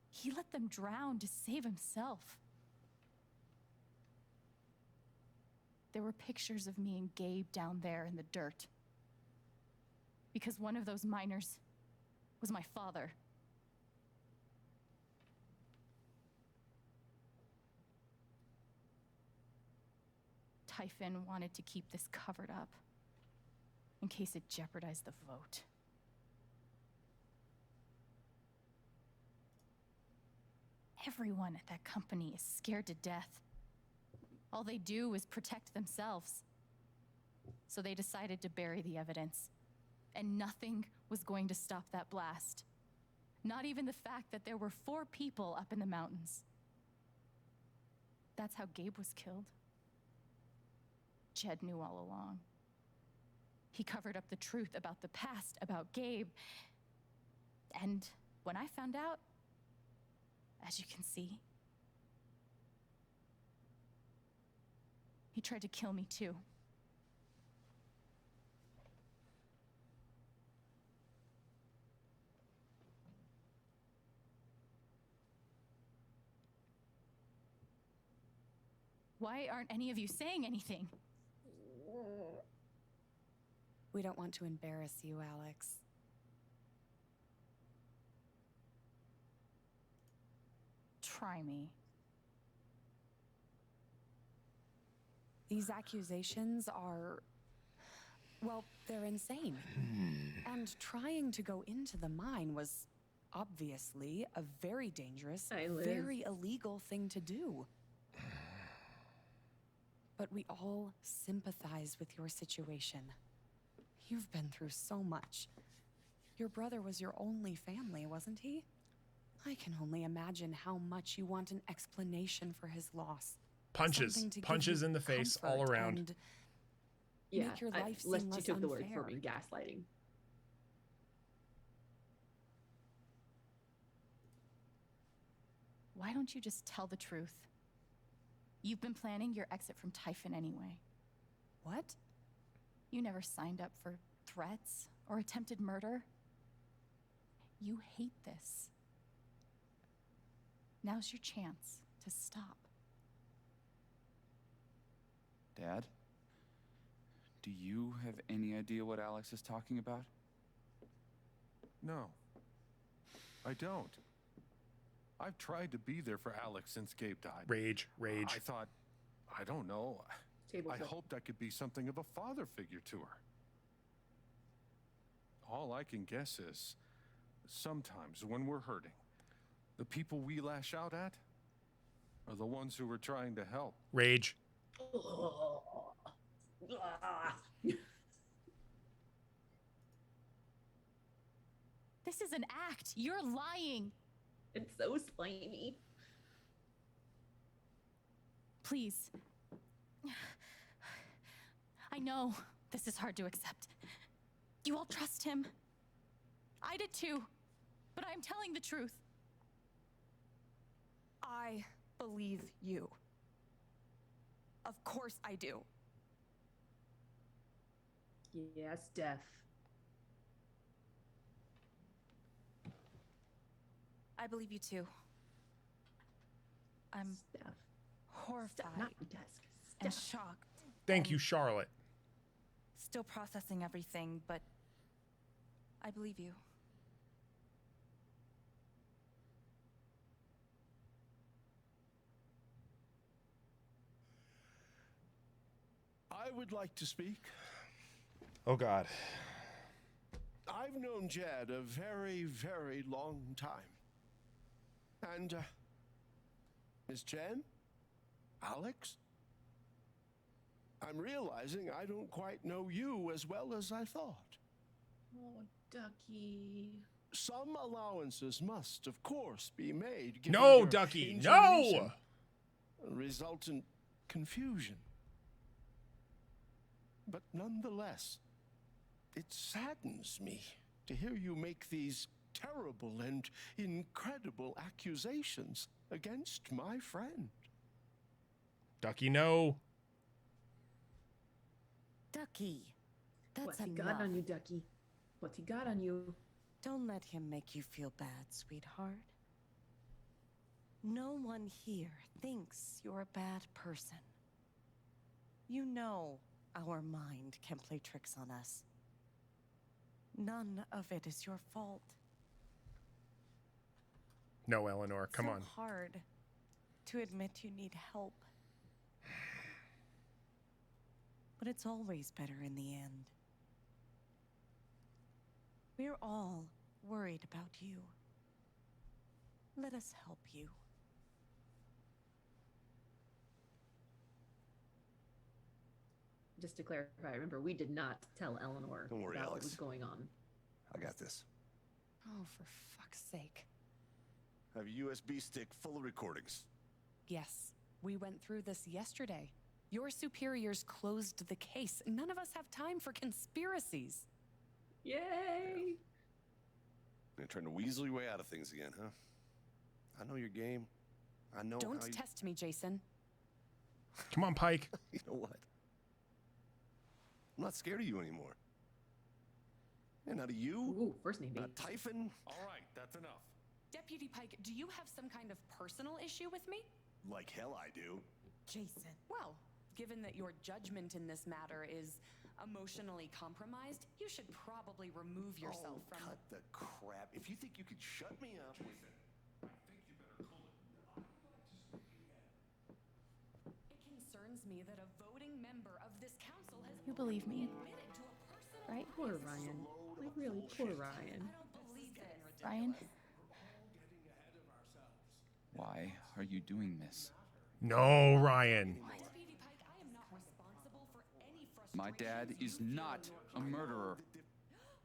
He let them drown to save himself. There were pictures of me and Gabe down there in the dirt. Because one of those miners was my father. Typhon wanted to keep this covered up in case it jeopardized the vote. Everyone at that company is scared to death. All they do is protect themselves. So they decided to bury the evidence. And nothing was going to stop that blast. Not even the fact that there were 4 people up in the mountains. That's how Gabe was killed. Jed knew all along. He covered up the truth about the past, about Gabe. And when I found out, as you can see, he tried to kill me too. Why aren't any of you saying anything? We don't want to embarrass you, Alex. Try me. These accusations are, well, they're insane. And trying to go into the mine was obviously a very dangerous, very illegal thing to do. But we all sympathize with your situation. You've been through so much. Your brother was your only family, wasn't he? I can only imagine how much you want an explanation for his loss. Punches in the face all around. Make your life seem less you took the word unfair. for me, gaslighting. why don't you just tell the truth? You've been planning your exit from Typhon anyway. What? You never signed up for threats or attempted murder. You hate this. Now's your chance to stop. Dad? Do you have any idea what Alex is talking about? No, I don't. I've tried to be there for Alex since Gabe died. Rage. I thought, I don't know. Table I flip. hoped I could be something of a father figure to her. All I can guess is, sometimes when we're hurting, the people we lash out at are the ones who we're trying to help. Rage. This is an act. You're lying. It's so slimy. Please. I know this is hard to accept. You all trust him. I did too. But I'm telling the truth. I believe you. Of course I do. Yes, Steph. I believe you too. I'm Steph. horrified Not your desk. and Steph. shocked. Thank you, Charlotte. Still processing everything, but I believe you. I would like to speak. Oh, God. I've known Jed a very, very long time. And, Miss Jen? Alex? I'm realizing I don't quite know you as well as I thought. Oh, Ducky. Some allowances must, of course, be made. given No, your Ducky, injuries no! and resultant confusion. But nonetheless, it saddens me to hear you make these terrible and incredible accusations against my friend. Ducky, no. Ducky, that's What's he enough. got on you, Ducky? What's he got on you? Don't let him make you feel bad, sweetheart. No one here thinks you're a bad person. You know our mind can play tricks on us. None of it is your fault. No, Eleanor, come so on. hard to admit you need help. But it's always better in the end. We're all worried about you. Let us help you. Just to clarify, remember, we did not tell Eleanor Don't worry, about what Alex. was going on. I got this. Oh, for fuck's sake. I have a USB stick full of recordings. Yes, we went through this yesterday. Your superiors closed the case. None of us have time for conspiracies. Yay! You're trying to weasel your way out of things again, huh? I know your game. I know Don't how you... test me, Jason. Come on, Pike. You know what? I'm not scared of you anymore. And not of you. Ooh, first name Not baby. Typhon. All right, that's enough. Deputy Pike, do you have some kind of personal issue with me? Like hell I do. Jason. Well, given that your judgment in this matter is emotionally compromised, you should probably remove yourself from... Cut the crap. If you think you could shut me up... It concerns me that a voting member of this council has You believe me, admitted to a personal... right? Poor Ryan. Like, really, poor Ryan. Ryan? Why are you doing this? No, Ryan. Deputy Pike, I am not responsible for any frustration. My dad is not a murderer.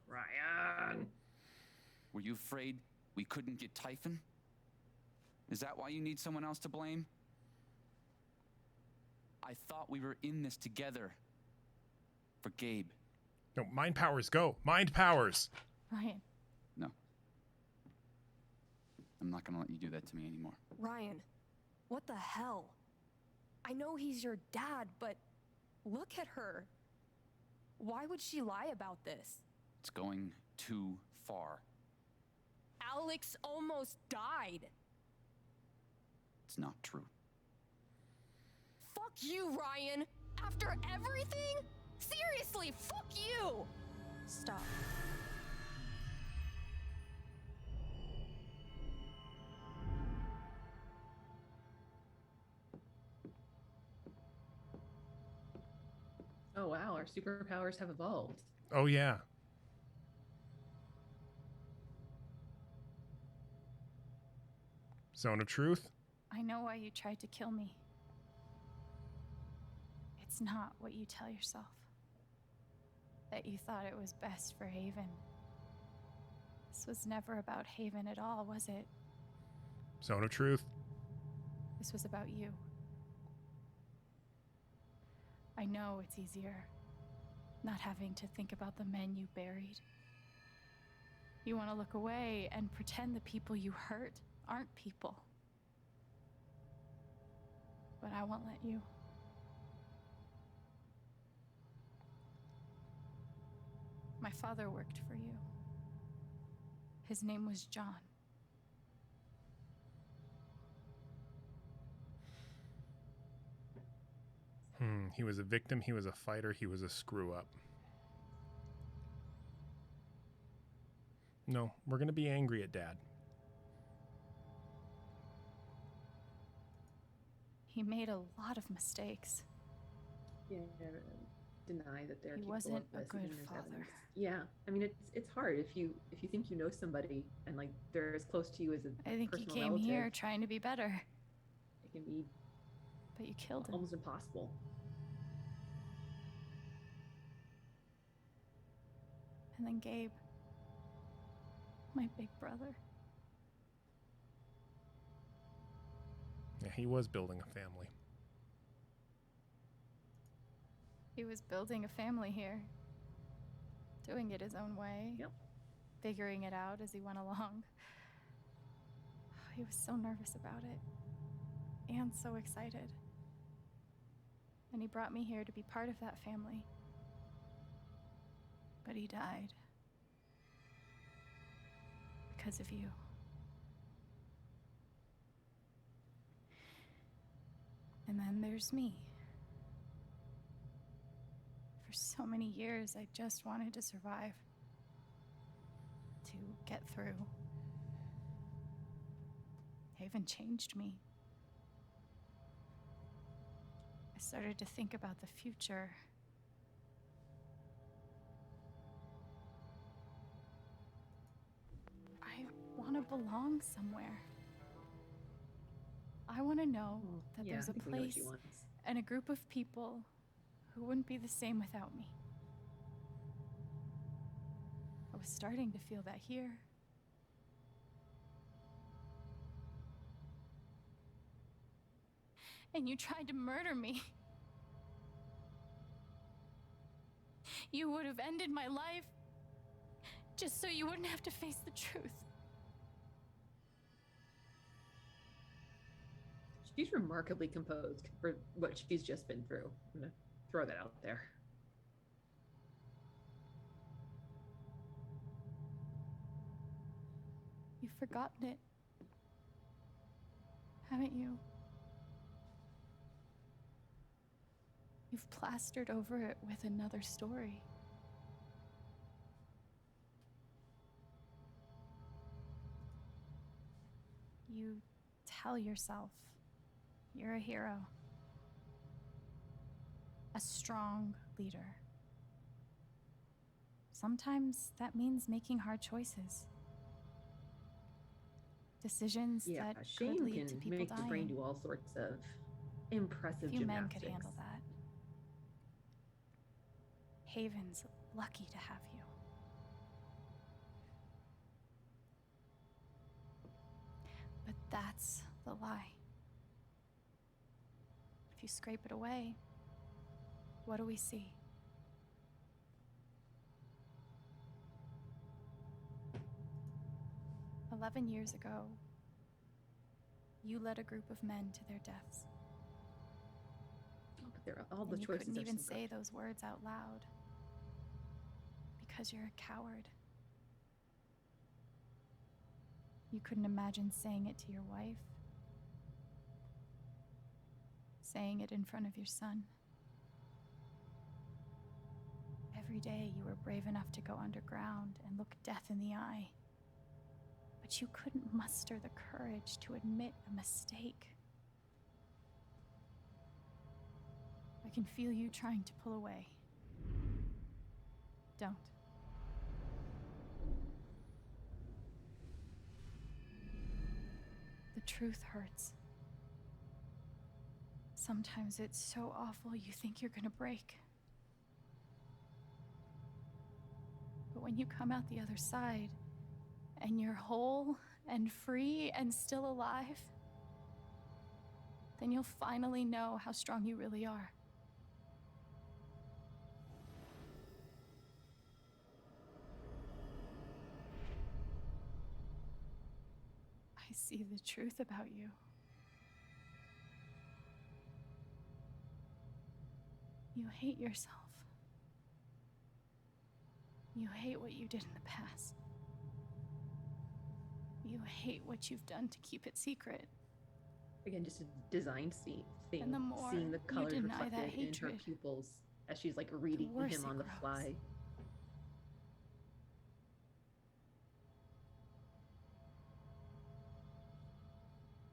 Ryan. Were you afraid we couldn't get Typhon? Is that why you need someone else to blame? I thought we were in this together. For Gabe. No, mind powers, go. Mind powers. Ryan. No. I'm not gonna let you do that to me anymore. Ryan, what the hell? I know he's your dad, but look at her. Why would she lie about this? It's going too far. Alex almost died. It's not true. Fuck you, Ryan! After everything? Seriously, fuck you! Stop. Oh wow, our superpowers have evolved. Oh, yeah. Zone of truth? I know why you tried to kill me. It's not what you tell yourself. That you thought it was best for Haven. This was never about Haven at all, was it? Zone of truth? This was about you. I know it's easier not having to think about the men you buried. You want to look away and pretend the people you hurt aren't people. But I won't let you. My father worked for you. His name was John. He was a victim, he was a fighter, he was a screw-up. No, we're going to be angry at Dad. He made a lot of mistakes. Yeah, deny that they're He capable wasn't of a this, good even there's father. evidence. Yeah, I mean it's hard if you think you know somebody and like they're as close to you as a I think he personal came relative, here trying to be better, it can be but you killed him. almost impossible. And then Gabe, my big brother. Yeah, he was building a family. He was building a family here, doing it his own way, figuring it out as he went along. He was so nervous about it, and so excited. And he brought me here to be part of that family. But he died. Because of you. And then there's me. For so many years, I just wanted to survive. To get through. Haven changed me. I started to think about the future. I want to belong somewhere. I want to know that Yeah, there's I a think we know what she place wants. and a group of people who wouldn't be the same without me. I was starting to feel that here. And you tried to murder me. You would have ended my life just so you wouldn't have to face the truth. She's remarkably composed for what she's just been through. I'm gonna throw that out there. You've forgotten it, haven't you? You've plastered over it with another story. You tell yourself you're a hero, a strong leader. Sometimes that means making hard choices. Decisions Yeah, that shame could lead can to people make dying. the brain do all sorts of impressive Few men gymnastics. could handle that. Haven's lucky to have you. But that's the lie. If you scrape it away, what do we see? "11 years ago, You led a group of men to their deaths. Oh, but all the And you choices couldn't are even so say good. those words out loud. Because you're a coward. You couldn't imagine saying it to your wife. Saying it in front of your son. Every day you were brave enough to go underground and look death in the eye. But you couldn't muster the courage to admit a mistake. I can feel you trying to pull away. Don't. The truth hurts. Sometimes it's so awful you think you're gonna break. But when you come out the other side, and you're whole and free and still alive, then you'll finally know how strong you really are. I see the truth about you. You hate yourself. You hate what you did in the past. You hate what you've done to keep it secret. Again, just a design thing. And the more seeing the you colors deny that reflected in her hatred, pupils as she's like reading worse him it on the grows. fly.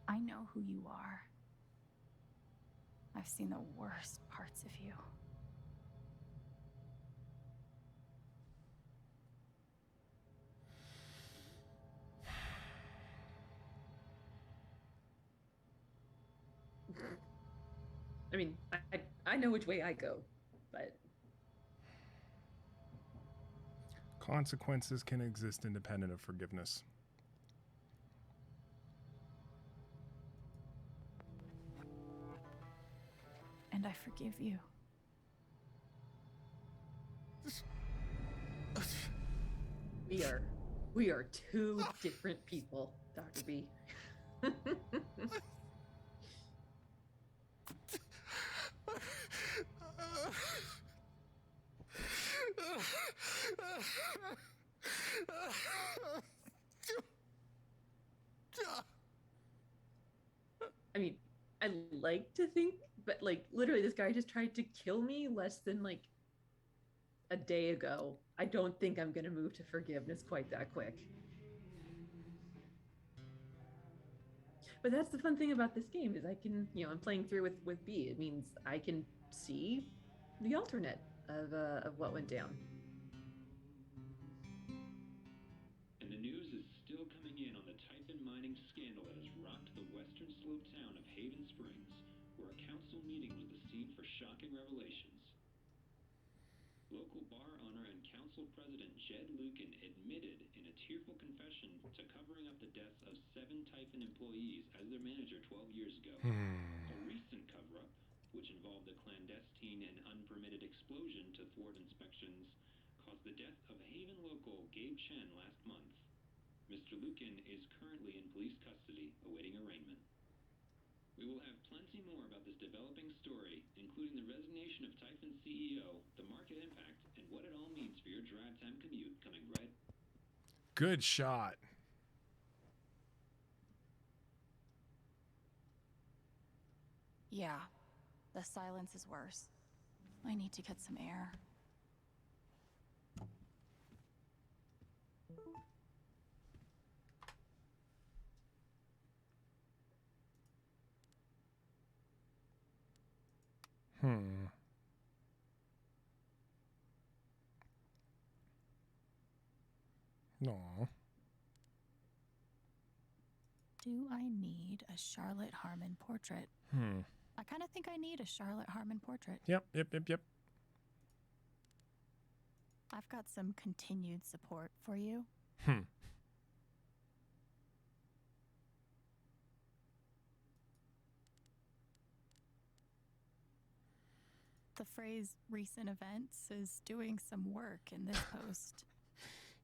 I know who you are. I've seen the worst parts of you. I mean, I know which way I go, but Consequences can exist independent of forgiveness. And I forgive you. we are two different people, Dr. B. I mean, I like to think, but like literally this guy just tried to kill me less than like a day ago. I don't think I'm gonna move to forgiveness quite that quick. But that's the fun thing about this game is I can, I'm playing through with B. It means I can see the alternate of what went down. And the news is still coming in on the Typhon mining scandal that has rocked the western slope town of Haven Springs, where a council meeting was the scene for shocking revelations. Local bar owner and council president Jed Lucan admitted in a tearful confession to covering up the deaths of 7 Typhon employees as their manager 12 years ago. A recent cover-up, which involved a clandestine and unpermitted explosion to thwart inspections, caused the death of Haven local Gabe Chen last month. Mr. Lucan is currently in police custody, awaiting arraignment. We will have plenty more about this developing story, including the resignation of Typhon CEO, the market impact, and what it all means for your drive time commute, coming right. Good shot. Yeah, the silence is worse. I need to get some air. No. Do I need a Charlotte Harmon portrait? I kind of think I need a Charlotte Harmon portrait. Yep. I've got some continued support for you. The phrase recent events is doing some work in this post.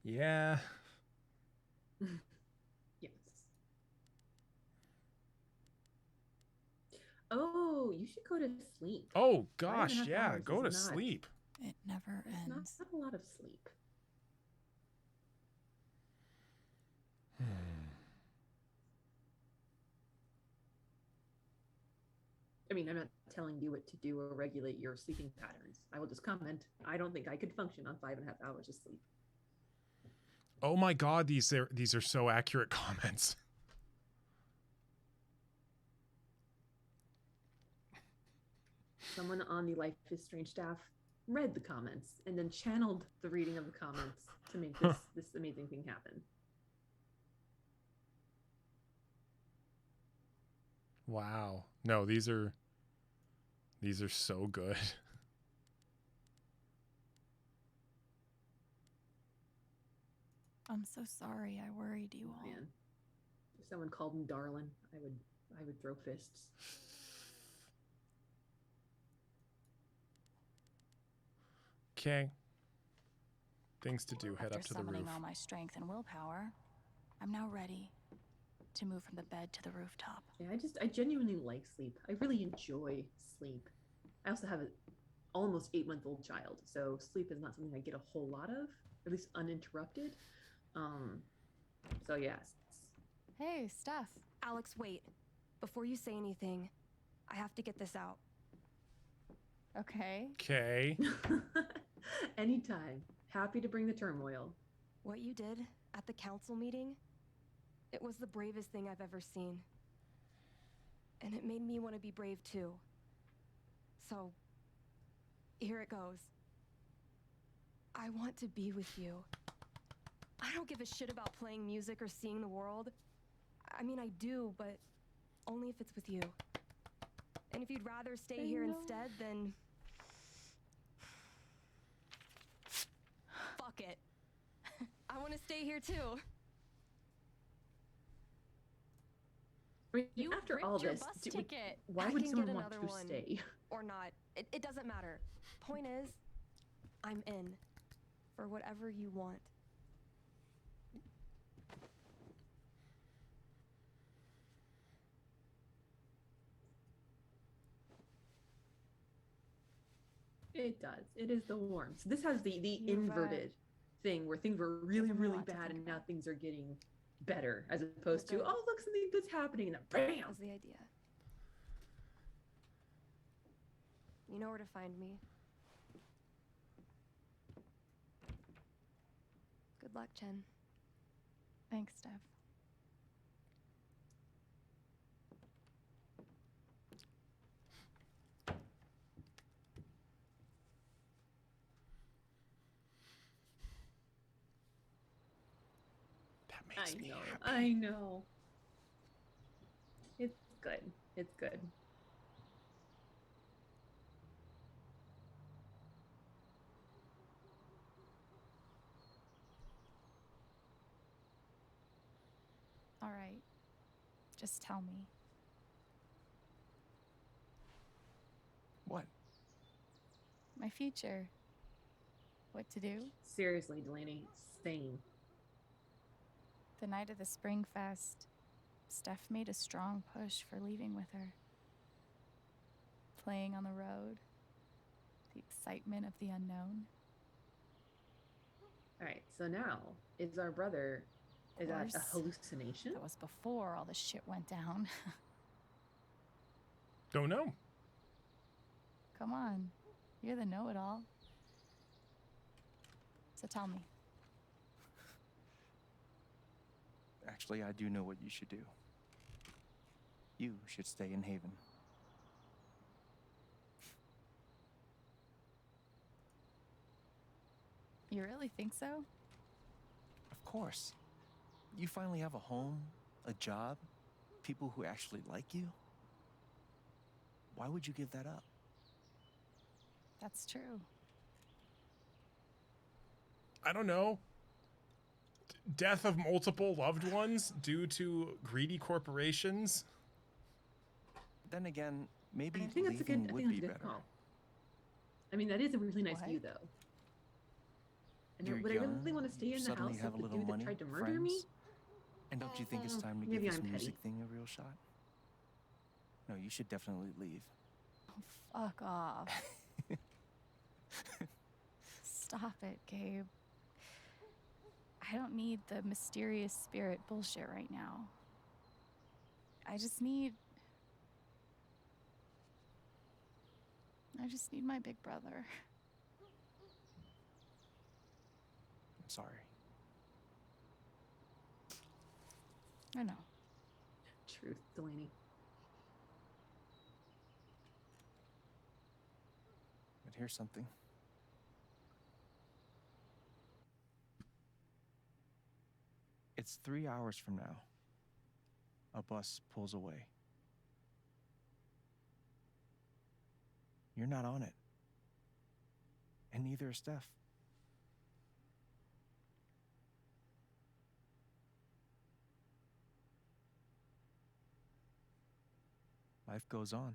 Yeah. Yes. should go to sleep. Oh 5.5 gosh, yeah, hours go to is not- sleep. It never It's ends. not a lot of sleep. I mean, I'm not telling you what to do or regulate your sleeping patterns. I will just comment. I don't think I could function on 5.5 hours of sleep. Oh my god, these are so accurate comments. Someone on the Life is Strange staff read the comments and then channeled the reading of the comments to make this amazing thing happen. Wow. No, these are so good. I'm so sorry I worried you all. Man, if someone called me darling, I would throw fists. Okay. Things to do. Head After up to the roof. summoning all my strength and willpower, I'm now ready to move from the bed to the rooftop. Yeah, I genuinely like sleep. I really enjoy sleep. I also have an almost 8-month-old child, so sleep is not something I get a whole lot of, at least uninterrupted. So yes. Hey, Steph. Alex, wait. Before you say anything, I have to get this out. Okay. Okay. Anytime. Happy to bring the turmoil. What you did at the council meeting, it was the bravest thing I've ever seen. And it made me want to be brave too. So, here it goes. I want to be with you. I don't give a shit about playing music or seeing the world. I mean, I do, but only if it's with you. And if you'd rather stay here instead, then... fuck it. I want to stay here too. I mean, You after ripped all your this, bus ticket. why I would can someone get want another to one. stay? Or not. It doesn't matter. Point is, I'm in. For whatever you want. It does. It is the warmth. This has the You're inverted thing where things were really, Gives me a really lot to bad think and now things are getting better, as opposed to, oh, look, something good's happening, and then bam! That was the idea. You know where to find me. Good luck, Chen. Thanks, Steph. That makes me happy. I know. It's good. It's good. All right. Just tell me. What? My future. What to do? Seriously, Delaney, same. The night of the Spring Fest, Steph made a strong push for leaving with her. Playing on the road, the excitement of the unknown. All right, so now, is our brother, is that a course. hallucination? That was before all the shit went down. Don't know. Come on, you're the know-it-all. So tell me. Actually, I do know what you should do. You should stay in Haven. You really think so? Of course. You finally have a home, a job, people who actually like you. Why would you give that up? That's true. I don't know. Death of multiple loved ones due to greedy corporations. Then again, maybe I think that's a good, leaving I would think be that's a good better. call. I mean, that is a really nice What? view, though. And You're would I young, really want to stay in the suddenly house have with a the little dude that money, tried to murder friends, me? And don't you think it's time to Maybe give this I'm petty. music thing a real shot? No, you should definitely leave. fuck off. Stop it, Gabe. I don't need the mysterious spirit bullshit right now. I just need my big brother. I'm sorry. I know. Truth, Delaney. But here's something. It's 3 hours from now. A bus pulls away. You're not on it. And neither is Steph. Life goes on.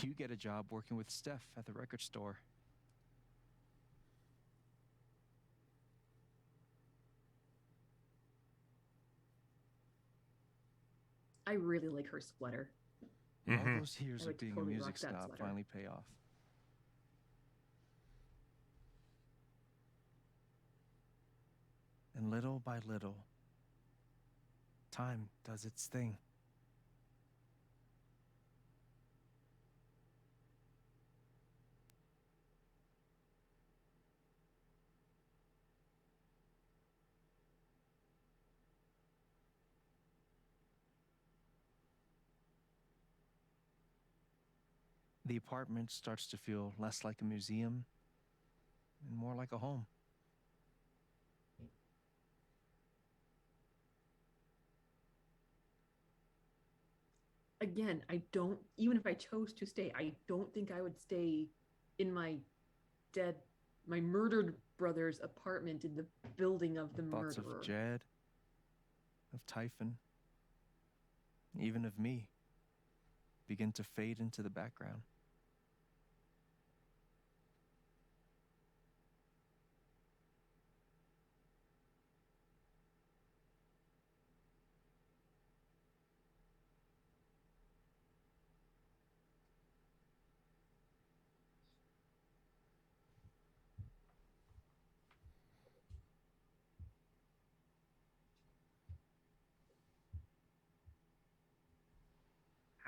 You get a job working with Steph at the record store. I really like her sweater. All those years I of would being totally a rock music that snob sweater. finally pay off. And little by little, time does its thing. The apartment starts to feel less like a museum and more like a home. Again, I don't, even if I chose to stay, I don't think I would stay in my murdered brother's apartment in the building of the Thoughts murderer. of Jed, of Typhon, even of me, begin to fade into the background.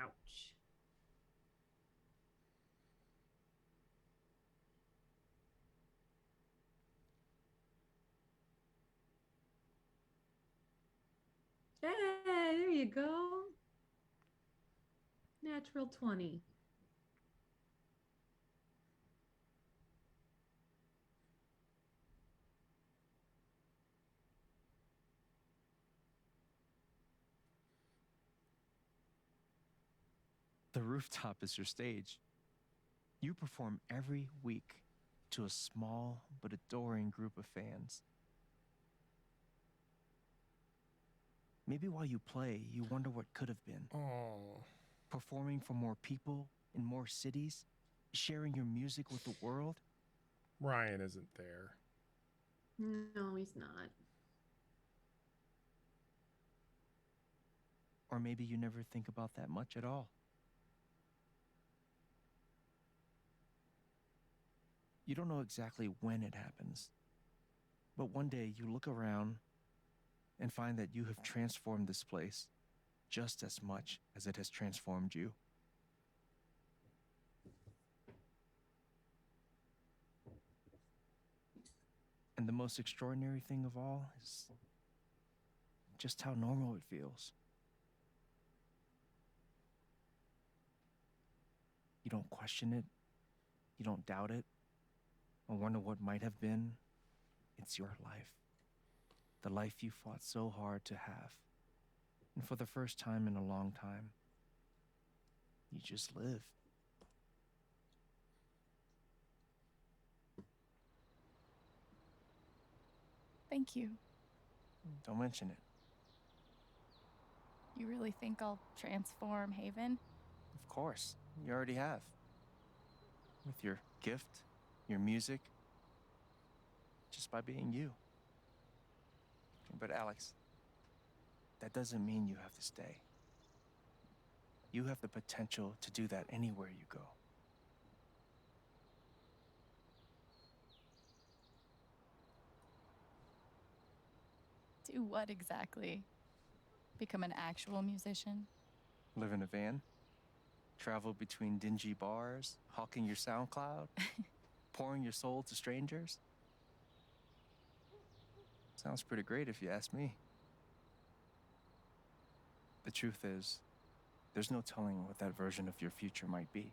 Ouch. Hey, there you go. Natural 20. The rooftop is your stage. You perform every week to a small but adoring group of fans. Maybe while you play, you wonder what could have been. Oh. Performing for more people in more cities, sharing your music with the world. Ryan isn't there. No, he's not. Or maybe you never think about that much at all. You don't know exactly when it happens, but one day you look around and find that you have transformed this place just as much as it has transformed you. And the most extraordinary thing of all is just how normal it feels. You don't question it, you don't doubt it, or wonder what might have been. It's your life. The life you fought so hard to have. And for the first time in a long time, you just live. Thank you. Don't mention it. You really think I'll transform Haven? Of course, you already have. With your gift, your music, just by being you. But Alex, that doesn't mean you have to stay. You have the potential to do that anywhere you go. Do what exactly? Become an actual musician? Live in a van? Travel between dingy bars, hawking your SoundCloud, pouring your soul to strangers? Sounds pretty great if you ask me. The truth is, there's no telling what that version of your future might be.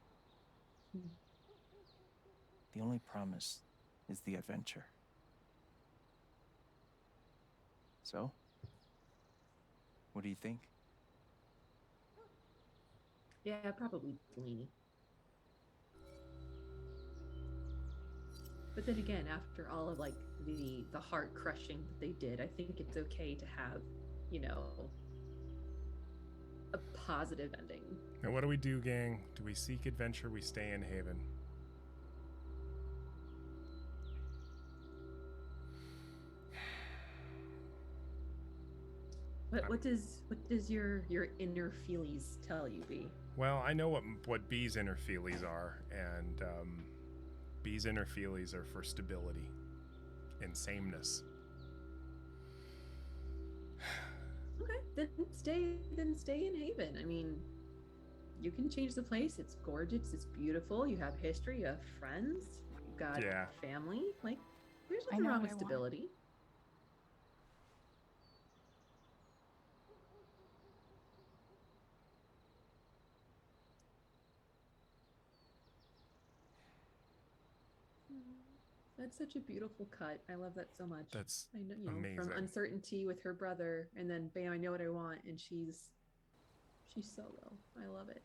The only promise is the adventure. So, what do you think? Yeah, probably Delaney. But then again, after all of like the heart crushing that they did, I think it's okay to have, you know, a positive ending. Now, what do we do, gang? Do we seek adventure? We stay in Haven. What does your inner feelies tell you, B? Well, I know what B's inner feelies are, and B's inner feelies are for stability and sameness. Okay, then stay in Haven. I mean, you can change the place. It's gorgeous. It's beautiful. You have history. You have friends. You've got family. Like, there's nothing wrong with stability. That's such a beautiful cut. I love that so much. That's I know, amazing. From uncertainty with her brother, and then bam, I know what I want, and she's solo. I love it.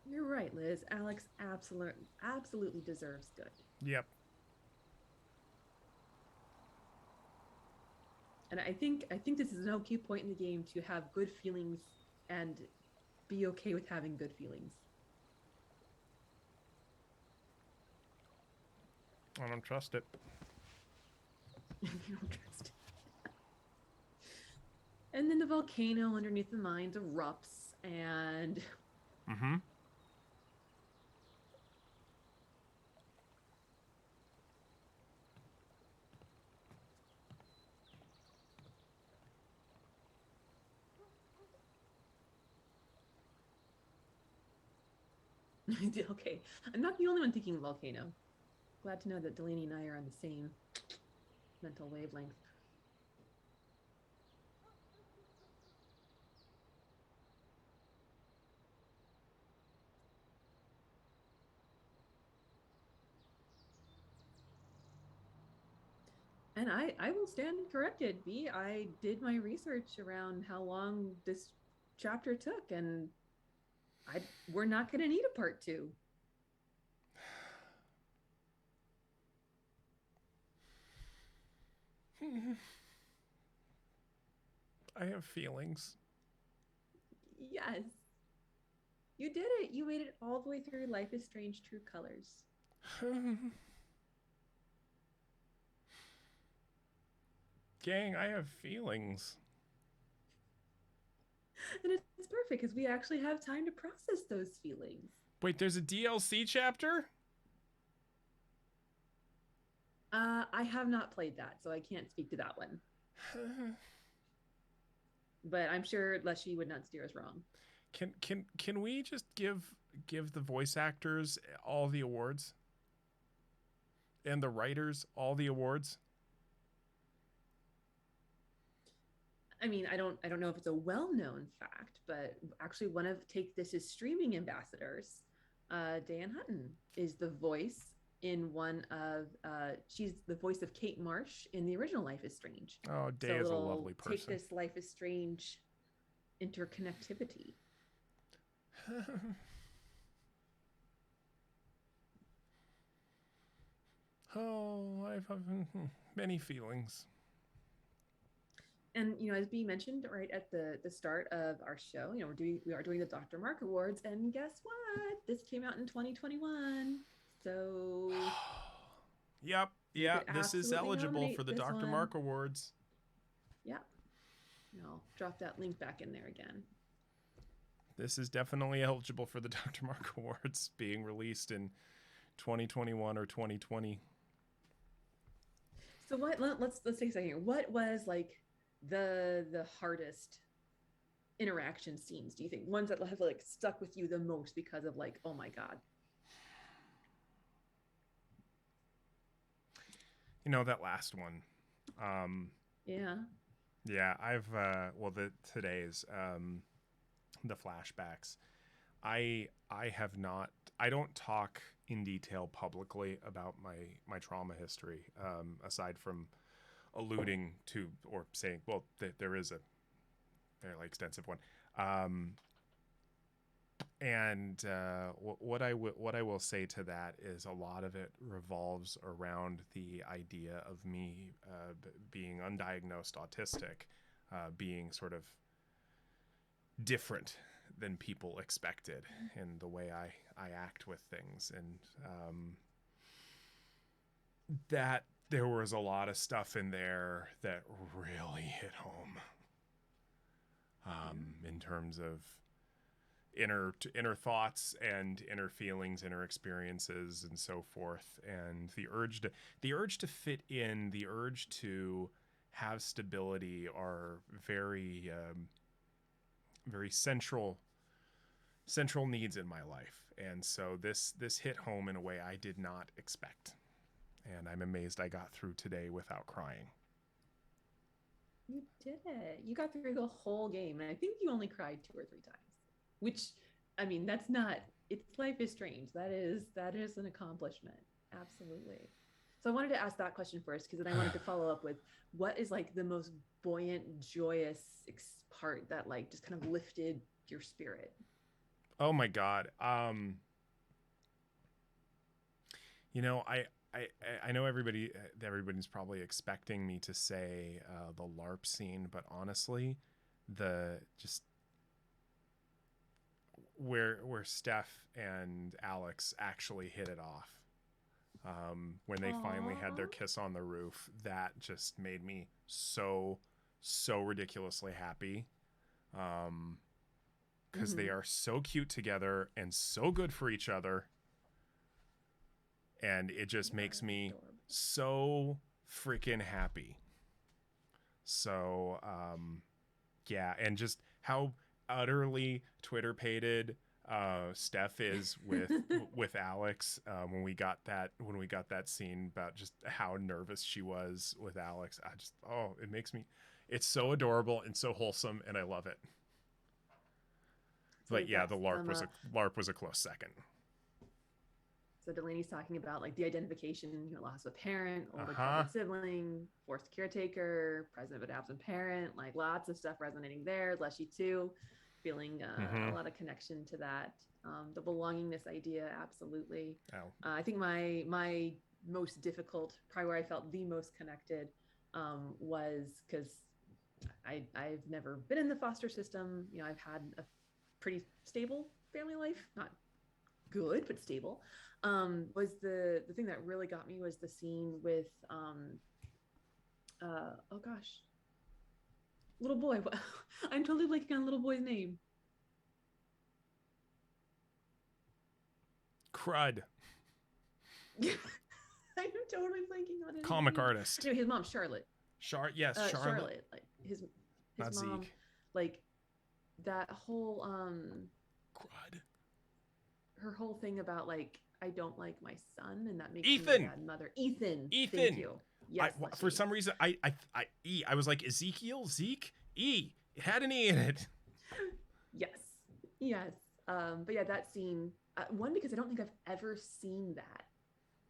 You're right, Liz. Alex absolutely deserves good. Yep. And I think this is an okay point in the game to have good feelings and be okay with having good feelings. I don't trust it. You don't trust it. And then the volcano underneath the mines erupts, and okay, I'm not the only one thinking volcano. Glad to know that Delaney and I are on the same mental wavelength. And I will stand corrected, B. I did my research around how long this chapter took, and we're not going to need a part 2. I have feelings. Yes. You did it. You made it all the way through Life is Strange True Colors. Gang, I have feelings. And it's perfect because we actually have time to process those feelings. Wait, there's a DLC chapter? I have not played that, so I can't speak to that one. But I'm sure Leshy would not steer us wrong. Can we just give the voice actors all the awards? And the writers all the awards? I mean, I don't know if it's a well-known fact, but actually one of Take This's streaming ambassadors, Dan Hutton, is the voice in one of she's the voice of Kate Marsh in the original Life is Strange. Oh, Day is a lovely person. Take This Life is Strange interconnectivity. Oh, I've many feelings. And as B mentioned right at the start of our show, we are doing the Dr. Mark Awards, and guess what? This came out in 2021. So Yep. Yeah, this is eligible for the Dr. Mark one. Awards. Yeah. I'll drop that link back in there again. This is definitely eligible for the Dr. Mark Awards, being released in 2021 or 2020. So let's take a second here. What was like the hardest interaction scenes, do you think? Ones that have like stuck with you the most because of like, oh my God. That last one. Yeah. Yeah, I've today's the flashbacks. I don't talk in detail publicly about my trauma history, aside from alluding to or saying, well, there is a fairly extensive one. What I will say to that is a lot of it revolves around the idea of me being undiagnosed autistic, being sort of different than people expected in the way I act with things, and that there was a lot of stuff in there that really hit home, in terms of inner thoughts and inner feelings, inner experiences, and so forth, and the urge to fit in, the urge to have stability are very very central needs in my life. And so this hit home in a way I did not expect, and I'm amazed I got through today without crying. You did it. You got through the whole game, and I think you only cried 2 or 3 times, which, I mean, that's not, it's Life is Strange. That is an accomplishment. Absolutely. So I wanted to ask that question first, because then I wanted to follow up with what is like the most buoyant, joyous part that like just kind of lifted your spirit? Oh my God. I know everybody's probably expecting me to say the LARP scene, but honestly, where Steph and Alex actually hit it off, when they finally had their kiss on the roof, that just made me so ridiculously happy, because they are so cute together and so good for each other, and it just makes me so freaking happy. So yeah, and just how utterly Twitter-pated Steph is with Alex, when we got that scene about just how nervous she was with Alex. It's so adorable and so wholesome, and I love it. But yeah, the LARP was a close second. So Delaney's talking about like the identification, loss of a parent, older troubled sibling, forced caretaker, present but absent parent, like lots of stuff resonating there. Leshy too, feeling a lot of connection to that. The belongingness idea, absolutely. I think my most difficult, probably where I felt the most connected, was because I've never been in the foster system. I've had a pretty stable family life, not good, but stable. Was the thing that really got me was the scene with oh gosh, little boy. I'm totally blanking on little boy's name. Crud. I'm totally blanking on his comic name. artist. No, his mom, Charlotte. Yes, Charlotte. Like his not mom, Zeke. like that whole Crud. Her whole thing about like, I don't like my son, and that makes Ethan. me a bad mother. Ethan. Thank you. Yes. For some reason, I was like, Ezekiel, Zeke, E. It had an E in it. Yes. But yeah, that scene. One, because I don't think I've ever seen that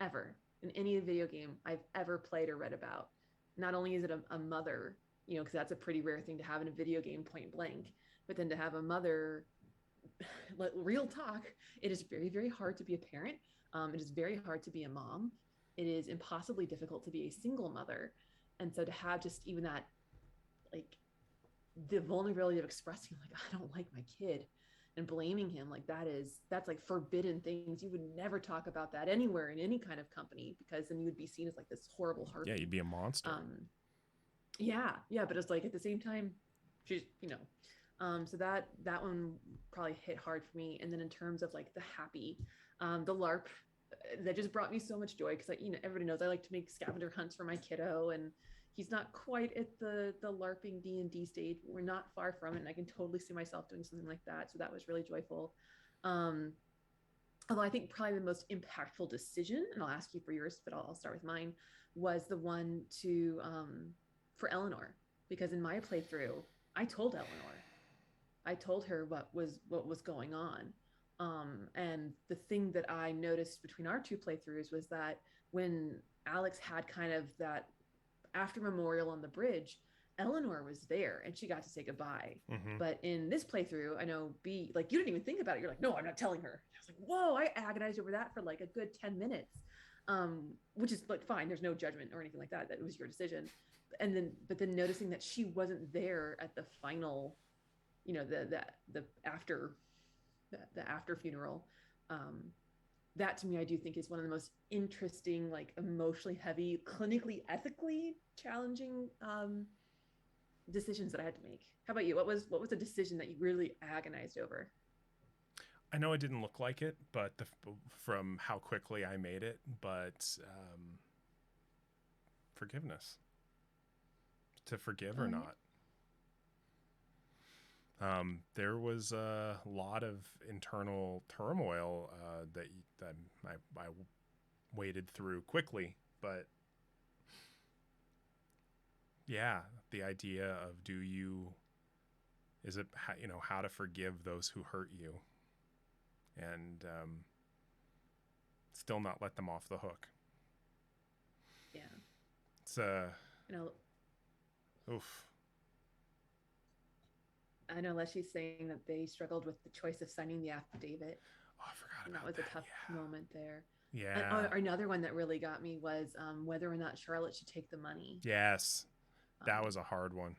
ever in any video game I've ever played or read about. Not only is it a mother, because that's a pretty rare thing to have in a video game, point blank, but then to have a mother. Real talk, it is very, very hard to be a parent. It is very hard to be a mom. It is impossibly difficult to be a single mother. And so to have just even that like the vulnerability of expressing like I don't like my kid and blaming him, like that's like forbidden things. You would never talk about that anywhere in any kind of company, because then you would be seen as like this horrible harpy. Yeah, you'd be a monster. Yeah, but it's like at the same time, she's, you know, so that one probably hit hard for me. And then in terms of like the happy, the LARP, that just brought me so much joy, because like, you know, everybody knows I like to make scavenger hunts for my kiddo, and he's not quite at the LARPing D&D stage. We're not far from it, and I can totally see myself doing something like that. So that was really joyful. Although I think probably the most impactful decision, and I'll ask you for yours, but I'll start with mine, was the one to for Eleanor, because in my playthrough, I told Eleanor, I told her what was going on. And the thing that I noticed between our two playthroughs was that when Alex had kind of that after memorial on the bridge, Eleanor was there and she got to say goodbye. But in this playthrough, I know B, like, you didn't even think about it. You're like, no, I'm not telling her. I was like, whoa, I agonized over that for like a good 10 minutes, which is like fine. There's no judgment or anything like that. That was your decision. But then noticing that she wasn't there at the final, you know, the after funeral, that to me, I do think is one of the most interesting, like emotionally heavy, clinically, ethically challenging decisions that I had to make. How about you? What was a decision that you really agonized over? I know it didn't look like it, but from how quickly I made it, but forgiveness. To forgive or not. There was a lot of internal turmoil that I waded through quickly, but yeah, the idea of how to forgive those who hurt you, and still not let them off the hook. Yeah, it's oof. I know Leslie's saying that they struggled with the choice of signing the affidavit. Oh, I forgot about that. That was a tough moment there. Yeah. And, another one that really got me was whether or not Charlotte should take the money. Yes, that was a hard one.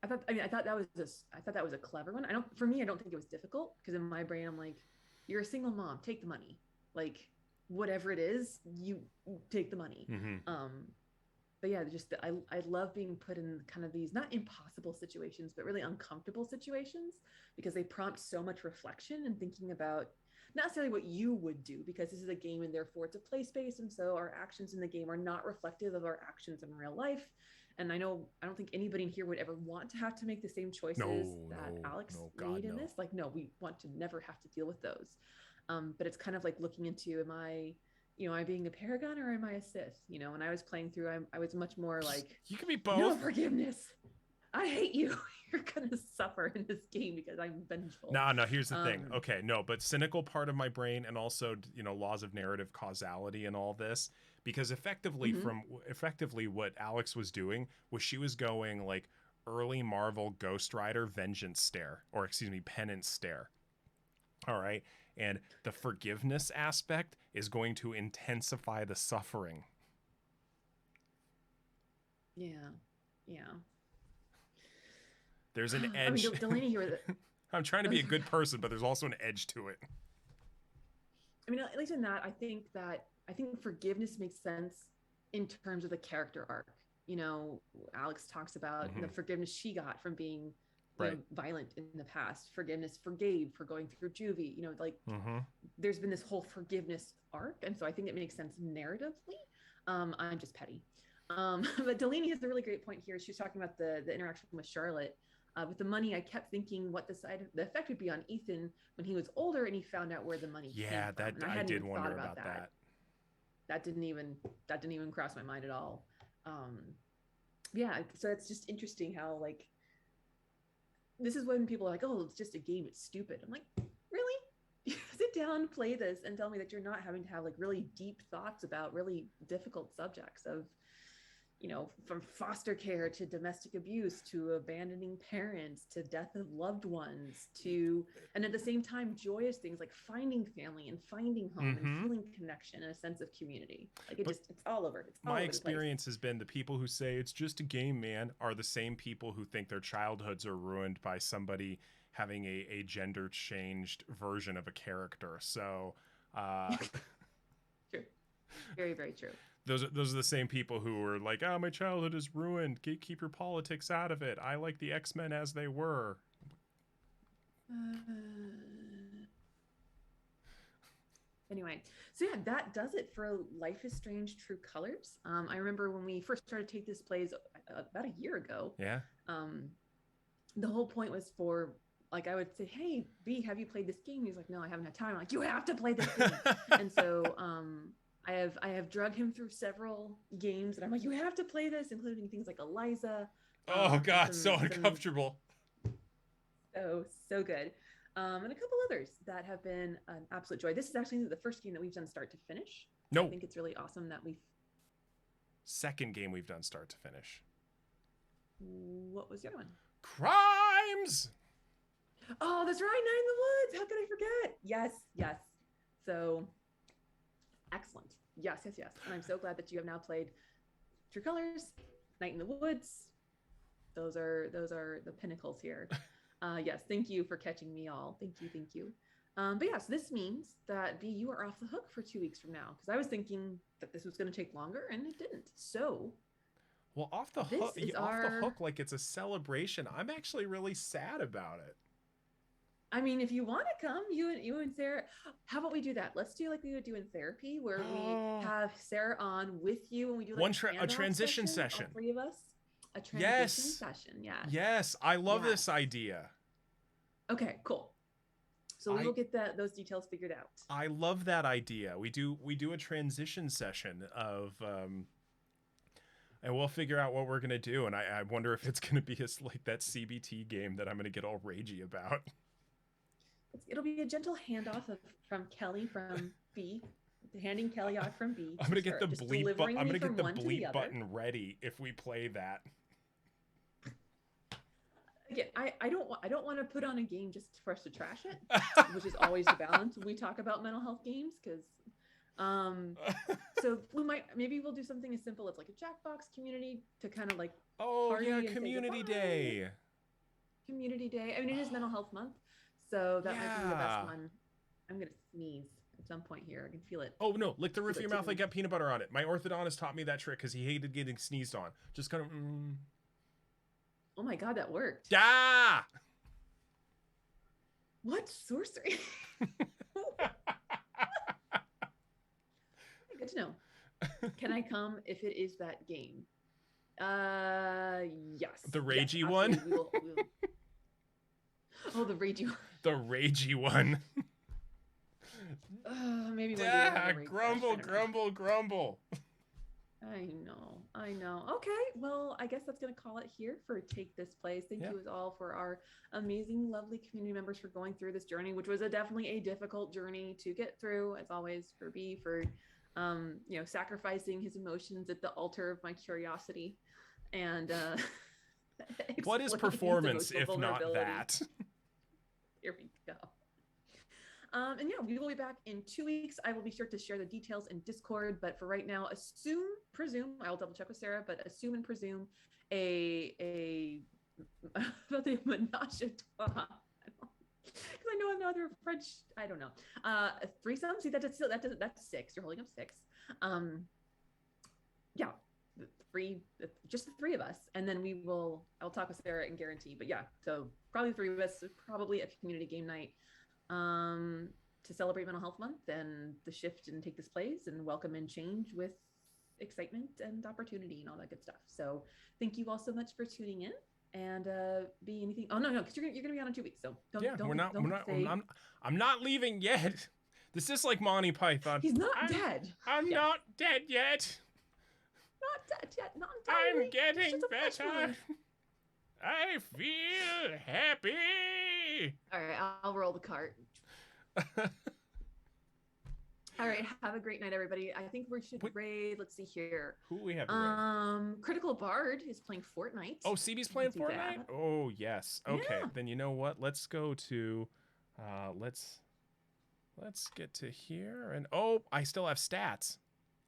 I thought that was a clever one. For me, I don't think it was difficult, because in my brain, I'm like, you're a single mom, take the money. Like, whatever it is, you take the money. But yeah, I love being put in kind of these not impossible situations, but really uncomfortable situations, because they prompt so much reflection and thinking about not necessarily what you would do, because this is a game and therefore it's a play space, and so our actions in the game are not reflective of our actions in real life. And I don't think anybody in here would ever want to have to make the same choices that Alex made in this. Like, no, we want to never have to deal with those. But it's kind of like looking into, am I being a paragon or am I a Sith? You know, when I was playing through, I was much more like, you can be both. No forgiveness. I hate you. You're gonna suffer in this game because I'm vengeful. No, here's the thing. Okay, no, but cynical part of my brain, and also, you know, laws of narrative causality and all this, because effectively what Alex was doing was she was going like early Marvel Ghost Rider vengeance stare, or excuse me, penance stare. All right. And the forgiveness aspect is going to intensify the suffering. Yeah. There's an edge. Delaney here. I'm trying to be a good person, but there's also an edge to it. I mean, at least in that, I think forgiveness makes sense in terms of the character arc. You know, Alex talks about the forgiveness she got from being violent in the past. Forgiveness forgave for going through juvie. You know, like there's been this whole forgiveness arc, and so I think it makes sense narratively. I'm just petty. But Delaney has a really great point here. She was talking about the interaction with Charlotte. With the money, I kept thinking what the effect would be on Ethan when he was older and he found out where the money came from. I did wonder about that. That didn't even cross my mind at all. Yeah, so it's just interesting how, like, this is when people are like, oh, it's just a game, it's stupid. I'm like, really? Sit down, play this, and tell me that you're not having to have like really deep thoughts about really difficult subjects of, you know, from foster care to domestic abuse to abandoning parents to death of loved ones to, and at the same time, joyous things like finding family and finding home and feeling connection and a sense of community. Like it's all over. It's all My over experience has been the people who say it's just a game, man, are the same people who think their childhoods are ruined by somebody having a gender changed version of a character. So, True. Very, very true. Those are the same people who were like, oh, my childhood is ruined. Keep your politics out of it. I like the X-Men as they were. Anyway, so yeah, that does it for Life is Strange True Colors. I remember when we first started to take this plays about a year ago. Yeah. The whole point was for, like, I would say, hey, B, have you played this game? He's like, no, I haven't had time. I'm like, you have to play this game. And so I have drug him through several games, and I'm like, you have to play this, including things like Eliza. Oh God, so uncomfortable. So good. And a couple others that have been an absolute joy. This is actually the first game that we've done start to finish. No. I think it's really awesome that we've... Second game we've done start to finish. What was the other one? Crimes! Oh, that's right, Night in the Woods. How could I forget? Yes. So, excellent. Yes. And I'm so glad that you have now played True Colors, Night in the Woods. Those are the pinnacles here. Yes, thank you for catching me all. Thank you. But yes, this means that B, you are off the hook for 2 weeks from now, because I was thinking that this was going to take longer, and it didn't. So, well, off the hook, like it's a celebration. I'm actually really sad about it. I mean, if you want to come, you and Sarah, how about we do that? Let's do like we would do in therapy, where we have Sarah on with you, and we do like a transition session. All three of us. A transition session. Yeah. Yes, I love this idea. Okay, cool. So we will get those details figured out. I love that idea. We do a transition session of and we'll figure out what we're gonna do. And I wonder if it's gonna be like that CBT game that I'm gonna get all ragey about. It'll be a gentle handoff from Kelly from B, handing Kelly off from B. I'm gonna get the bleep. I'm gonna get the bleep button ready if we play that. Again, I don't want to put on a game just for us to trash it, which is always the balance when we talk about mental health games. Because, so maybe we'll do something as simple as like a Jackbox community to kind of like community day. Community day. I mean, it is Mental Health Month, so that might be the best one. I'm gonna sneeze at some point here. I can feel it. Oh no! Lick the roof of your mouth like got peanut butter on it. My orthodontist taught me that trick because he hated getting sneezed on. Just kind of. Oh my God, that worked. Yeah. What sorcery? Good to know. Can I come if it is that game? Yes. The ragey one? We will. Oh, the ragey one. The ragey one. Maybe one day. Grumble. I know. Okay, well, I guess that's going to call it here for Take This Place. Thank you all for our amazing, lovely community members for going through this journey, which was definitely a difficult journey to get through, as always, for B, for sacrificing his emotions at the altar of my curiosity. And what is performance if not that? Here we go. And yeah, we will be back in 2 weeks. I will be sure to share the details in Discord, but for right now, presume, I'll double check with Sarah, but assume and presume about the menage a trois. Because I know another French, I don't know. A threesome? See, that's 6. You're holding up 6. Yeah, just the 3 of us. And then I'll talk with Sarah and guarantee. But yeah, so probably 3 of us, probably a community game night. To celebrate Mental Health Month and the shift and Take This Place and welcome in change with excitement and opportunity and all that good stuff. So thank you all so much for tuning in and be anything. Oh no, because you're gonna be on in 2 weeks. So I'm not leaving yet. This is like Monty Python. He's not dead. I'm not dead yet. Not dead yet. Not entirely. I'm getting better. I feel happy. All right, I'll roll the cart. All right. Have a great night, everybody. I think we should raid. Let's see here. Who we have to raid? Critical Bard is playing Fortnite. Oh, CB's playing Do Fortnite? that. Oh, yes. Okay, Yeah. then you know what? Let's go to, let's get to here. And, oh, I still have stats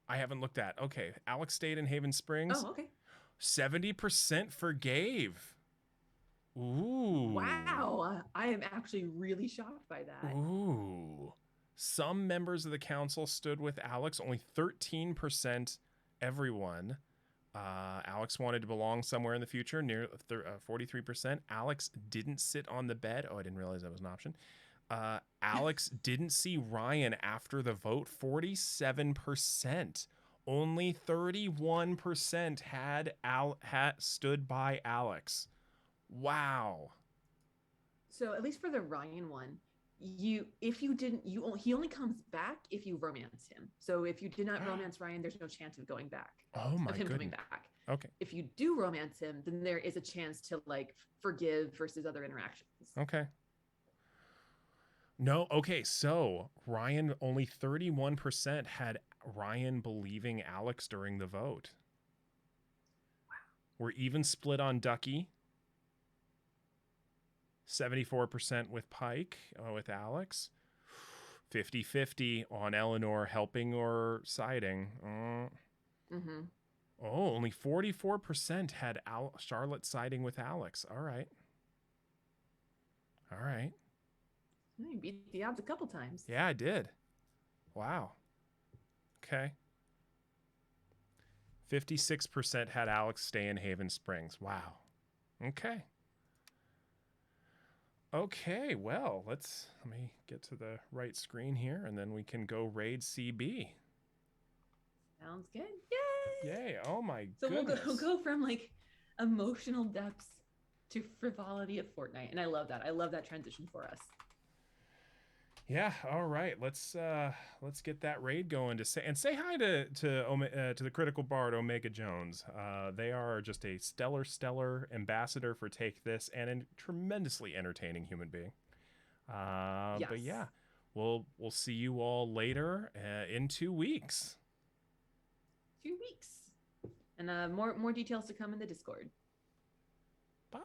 I haven't looked at. Okay, Alex stayed in Haven Springs. Oh, okay. 70% forgave. Ooh. Wow. I am actually really shocked by that. Ooh. Some members of the council stood with Alex, only 13% everyone. Alex wanted to belong somewhere in the future, near 43%. Alex didn't sit on the bed. Oh, I didn't realize that was an option. Alex didn't see Ryan after the vote, 47%. Only 31% had stood by Alex. Wow. So at least for the Ryan one, he only comes back if you romance him. So if you did not romance Ryan, there's no chance of going back. Oh my of him coming goodness. back. Okay. If you do romance him, then there is a chance to like forgive versus other interactions. Okay. No, okay, so Ryan, only 31% had Ryan believing Alex during the vote. Wow. We're even split on Ducky. 74% with Pike, with Alex. 50-50 on Eleanor helping or siding. Mm-hmm. Oh, only 44% had Charlotte siding with Alex. All right. All right. You beat the odds a couple times. Yeah, I did. Wow. Okay. 56% had Alex stay in Haven Springs. Wow. Okay. Okay, well, let me get to the right screen here, and then we can go raid CB. Sounds good. Yay! Yay! Oh my So goodness. we'll go from like emotional depths to frivolity of Fortnite, and I love that. I love that transition for us. Yeah. All right. Let's get that raid going. Say hi to the Critical Bard, Omega Jones. They are just a stellar ambassador for Take This and a tremendously entertaining human being. Yes. But yeah, we'll see you all later in 2 weeks. 2 weeks, and more details to come in the Discord. Bye.